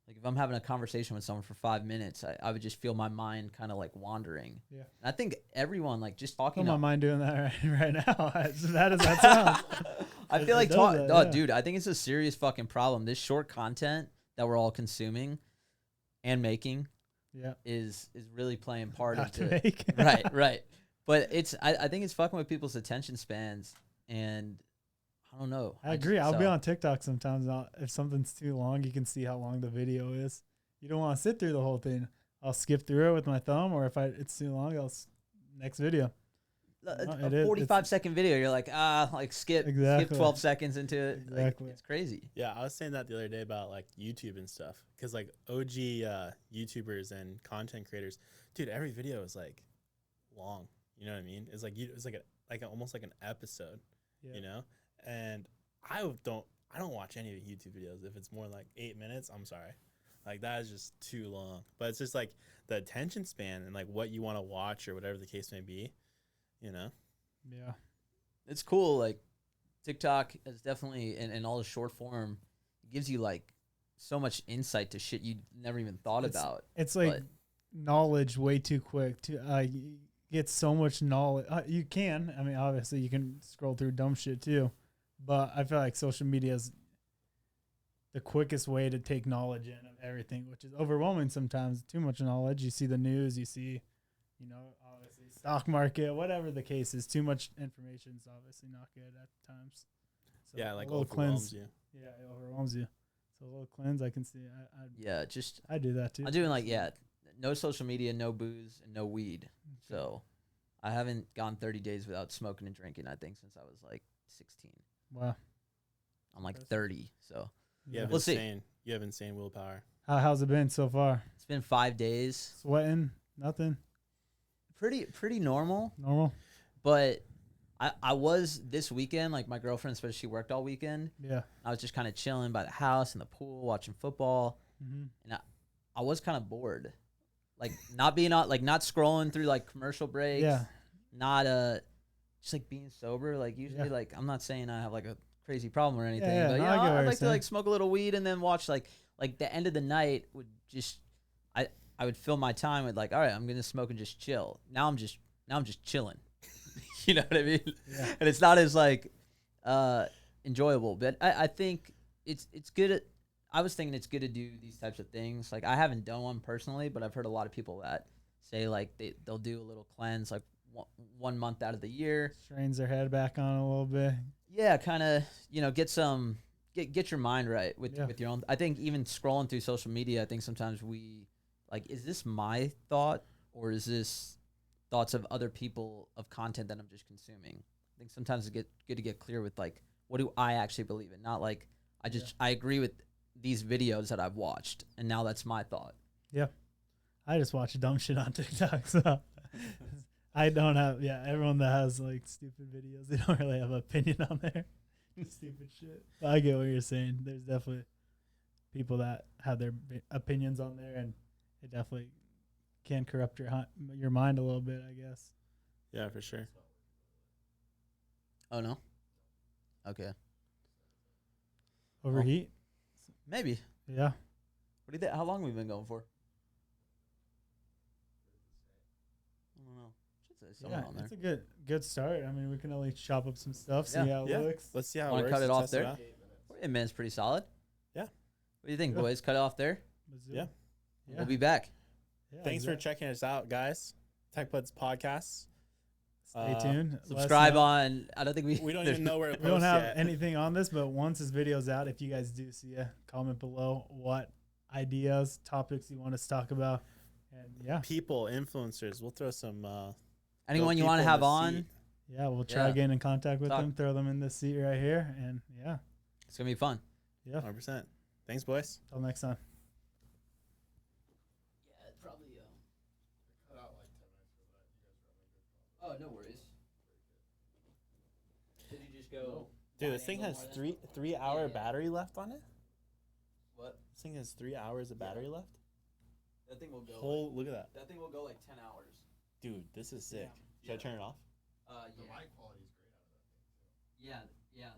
Speaker 2: Like if I'm having a conversation with someone for 5 minutes, I would just feel my mind kind of like wandering.
Speaker 1: Yeah.
Speaker 2: And I think everyone like just talking.
Speaker 1: My mind doing that right now. As bad as that sounds.
Speaker 2: I feel like dude, I think it's a serious fucking problem. This short content that we're all consuming and making, is really playing part into it. Right. But I think it's fucking with people's attention spans, and I don't know.
Speaker 1: I agree. I'll be on TikTok sometimes. If something's too long, you can see how long the video is. You don't want to sit through the whole thing. I'll skip through it with my thumb, or if it's too long, next video.
Speaker 2: A 45-second video, you're like, skip 12 seconds into it.
Speaker 1: Exactly.
Speaker 2: Like, it's crazy.
Speaker 3: Yeah, I was saying that the other day about like YouTube and stuff, because like OG YouTubers and content creators, dude, every video is like long. You know what I mean? It's like almost like an episode. You know, and I don't watch any of the YouTube videos if it's more than like 8 minutes. I'm sorry, like that is just too long. But it's just like the attention span and like what you want to watch or whatever the case may be. You know?
Speaker 1: Yeah.
Speaker 2: It's cool. Like TikTok is definitely in all the short form, it gives you like so much insight to shit you never even thought about.
Speaker 1: It's like knowledge way too quick. You get so much knowledge. You can. I mean, obviously you can scroll through dumb shit too, but I feel like social media is the quickest way to take knowledge in of everything, which is overwhelming sometimes. Too much knowledge. You see the news, you see, obviously stock market, whatever the case is. Too much information is obviously not good at times. So
Speaker 3: yeah, like
Speaker 1: a little cleanse.
Speaker 3: You.
Speaker 1: Yeah, it overwhelms you. So a little cleanse, I can see. I do that too.
Speaker 2: I'm doing like no social media, no booze, and no weed. Okay. So I haven't gone 30 days without smoking and drinking, I think, since I was like 16.
Speaker 1: Wow.
Speaker 2: I'm like 30, so
Speaker 3: we'll see. You have insane willpower.
Speaker 1: How's it been so far?
Speaker 2: It's been 5 days.
Speaker 1: Sweating? Nothing?
Speaker 2: Pretty normal.
Speaker 1: Normal?
Speaker 2: But I was this weekend, like my girlfriend, especially, she worked all weekend.
Speaker 1: Yeah.
Speaker 2: I was just kind of chilling by the house in the pool, watching football.
Speaker 1: Mm-hmm.
Speaker 2: And I was kind of bored. Like not scrolling through like commercial breaks.
Speaker 1: Yeah.
Speaker 2: Not just like being sober. Like usually like I'm not saying I have like a crazy problem or anything. But I'd like to like smoke a little weed and then watch like the end of the night would just I would fill my time with like, all right, I'm gonna smoke and just chill. Now I'm just chilling. You know what I mean?
Speaker 1: Yeah.
Speaker 2: And it's not as like enjoyable. But I think it's good. I was thinking it's good to do these types of things. Like I haven't done one personally, but I've heard a lot of people that say like they'll do a little cleanse like 1 month out of the year.
Speaker 1: Strains their head back on a little bit.
Speaker 2: Yeah, kind of, get your mind right with your own. I think even scrolling through social media, I think sometimes we like, is this my thought or is this thoughts of other people of content that I'm just consuming? I think sometimes it's good to get clear with like, what do I actually believe in? Not like I agree with these videos that I've watched and now that's my thought.
Speaker 1: Yeah. I just watch dumb shit on TikTok, so I don't have, everyone that has like stupid videos, they don't really have an opinion on there. Stupid shit. But I get what you're saying. There's definitely people that have their opinions on there, and it definitely can corrupt your mind a little bit, I guess.
Speaker 3: Yeah, for sure.
Speaker 2: Oh, no? Okay.
Speaker 1: Overheat?
Speaker 2: Maybe.
Speaker 1: Yeah.
Speaker 2: What do you think? How long have we been going for? I don't know.
Speaker 1: It's a good start. I mean, we can only chop up some stuff, see how it looks.
Speaker 3: Let's see how it
Speaker 2: works.
Speaker 3: works.
Speaker 2: Want to cut it off there? 8 minutes, pretty solid.
Speaker 3: Yeah.
Speaker 2: What do you think, boys? Cut it off there?
Speaker 3: Yeah.
Speaker 2: We'll be back.
Speaker 1: Yeah,
Speaker 3: Thanks for checking us out, guys. Techbuds podcasts.
Speaker 1: Stay tuned.
Speaker 2: Subscribe on. I don't think
Speaker 3: we don't even know where to post
Speaker 1: we don't have
Speaker 3: yet.
Speaker 1: anything on this, but once this video's out, if you guys do see a comment below what ideas, topics you want us to talk about, and
Speaker 3: people, influencers. We'll throw some.
Speaker 2: Anyone you want to have on?
Speaker 1: Yeah, we'll try getting in contact with them, throw them in this seat right here, and
Speaker 2: it's gonna be fun.
Speaker 1: Yeah,
Speaker 3: 100%. Thanks, boys.
Speaker 1: Till next time.
Speaker 2: Yeah, it probably. Cut out like 10 minutes for that. You guys are Oh, no worries. Did you just go?
Speaker 3: Dude, this thing has three hour battery left on it.
Speaker 2: What?
Speaker 3: This thing has 3 hours of battery left.
Speaker 2: That thing will go.
Speaker 3: Look at that.
Speaker 2: That thing will go like 10 hours.
Speaker 3: Dude, this is sick. Should I turn it off?
Speaker 2: The mic quality is great out of that thing too. Yeah.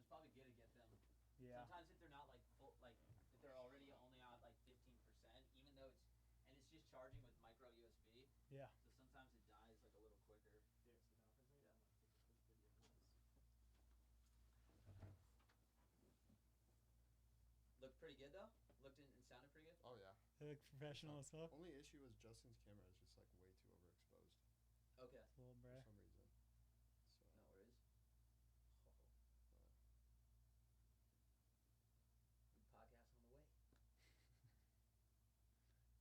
Speaker 2: it's probably good to get them.
Speaker 1: Yeah.
Speaker 2: Sometimes if they're not like full, like if they're already only on like 15%, even though it's just charging with micro USB.
Speaker 1: Yeah.
Speaker 2: So sometimes it dies like a little quicker.
Speaker 1: Here, sit down for a second.
Speaker 2: Yeah.
Speaker 1: I'm gonna take a quick video of this.
Speaker 2: Looked pretty good though. Looked and sounded pretty good.
Speaker 4: Oh yeah.
Speaker 1: They look professional as fuck.
Speaker 4: Only issue was Justin's camera is just like way too overexposed
Speaker 2: Okay.
Speaker 1: It's a little
Speaker 4: for
Speaker 1: bra.
Speaker 4: some reason. So
Speaker 2: No worries. Good podcast on the way.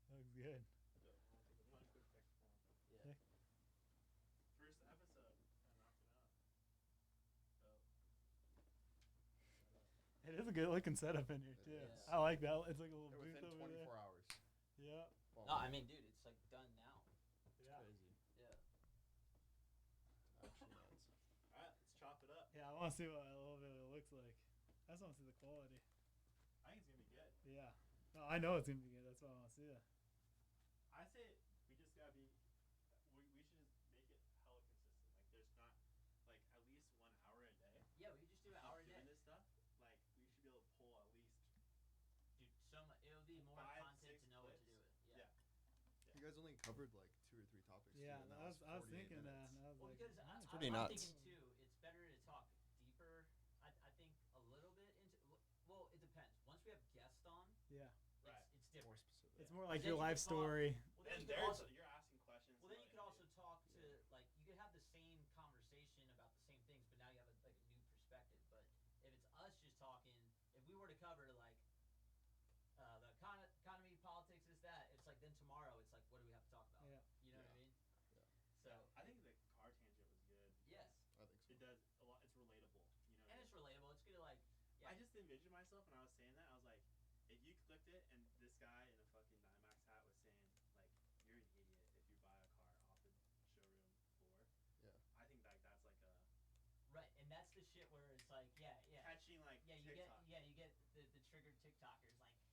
Speaker 1: That looks good.
Speaker 3: One quick pick.
Speaker 2: Yeah.
Speaker 1: Yeah.
Speaker 3: First episode. I knocked it out. Oh.
Speaker 1: It is a good looking setup in here
Speaker 4: It
Speaker 1: too.
Speaker 2: is.
Speaker 1: I like that. It's like a little
Speaker 4: yeah,
Speaker 1: booth
Speaker 4: within
Speaker 1: over
Speaker 4: 24
Speaker 1: there.
Speaker 4: hours.
Speaker 1: Yeah.
Speaker 4: Well,
Speaker 2: No, I mean, dude, it's like done now.
Speaker 3: It's
Speaker 1: Yeah.
Speaker 3: crazy.
Speaker 2: Yeah.
Speaker 4: actually nuts.
Speaker 3: All right, let's chop it up.
Speaker 1: Yeah, I want to see what a little bit it looks like. I just want to see the quality.
Speaker 3: I think it's gonna be good.
Speaker 1: Yeah. No, I know it's gonna be good. That's why I want to see it.
Speaker 3: I say we just gotta be. We should just make it hella consistent. Like there's not like at least 1 hour a day.
Speaker 2: Yeah, we could just do an hour a day.
Speaker 3: Doing this stuff. Like we should be able to pull at least.
Speaker 2: Dude, it would be more
Speaker 3: 5,
Speaker 2: content
Speaker 3: 6
Speaker 2: to know what to
Speaker 3: clips.
Speaker 2: do with.
Speaker 3: Yeah.
Speaker 4: You guys only covered like 2 or 3 topics.
Speaker 1: Yeah,
Speaker 4: too, and that
Speaker 1: I was
Speaker 4: 48
Speaker 1: thinking that.
Speaker 4: minutes.
Speaker 1: And I was
Speaker 2: Well,
Speaker 1: like,
Speaker 2: because
Speaker 4: It's pretty
Speaker 2: I'm
Speaker 4: nuts.
Speaker 2: thinking too, it's better to talk deeper. I think a little bit into. Well, it depends. Once we have guests on,
Speaker 1: yeah,
Speaker 3: Right.
Speaker 2: it's
Speaker 4: More
Speaker 2: different.
Speaker 4: specific.
Speaker 1: it's more
Speaker 2: But
Speaker 1: like
Speaker 2: then
Speaker 1: your
Speaker 2: you
Speaker 1: life
Speaker 2: can talk-
Speaker 1: story.
Speaker 2: Well, then
Speaker 3: And
Speaker 2: you could
Speaker 3: there's
Speaker 2: also.
Speaker 3: you're asking questions.
Speaker 2: Well, then you
Speaker 3: about
Speaker 2: could also
Speaker 3: interview.
Speaker 2: talk to like you could have the same conversation about the same things, but now you have like a new perspective. But if it's us just talking, if we were to cover like the economy, politics, is that it's like then tomorrow it's like what do we have to talk about?
Speaker 1: Yeah.
Speaker 2: You know what I
Speaker 4: Yeah.
Speaker 2: mean?
Speaker 4: Yeah.
Speaker 2: So
Speaker 3: I think the car tangent was good.
Speaker 2: yes,
Speaker 4: I think so.
Speaker 3: It does a lot. It's relatable. You know.
Speaker 2: and it's relatable. It's good to like. Yeah.
Speaker 3: I just envisioned myself when I was saying that. I was like, if you clicked it and this guy in a fucking Nymax hat was saying like, you're an idiot if you buy a car off the showroom floor.
Speaker 4: Yeah.
Speaker 3: I think like that's like a
Speaker 2: Right, and that's the shit where it's like, yeah.
Speaker 3: catching like
Speaker 2: Yeah, you
Speaker 3: TikTok.
Speaker 2: get the triggered TikTokers like,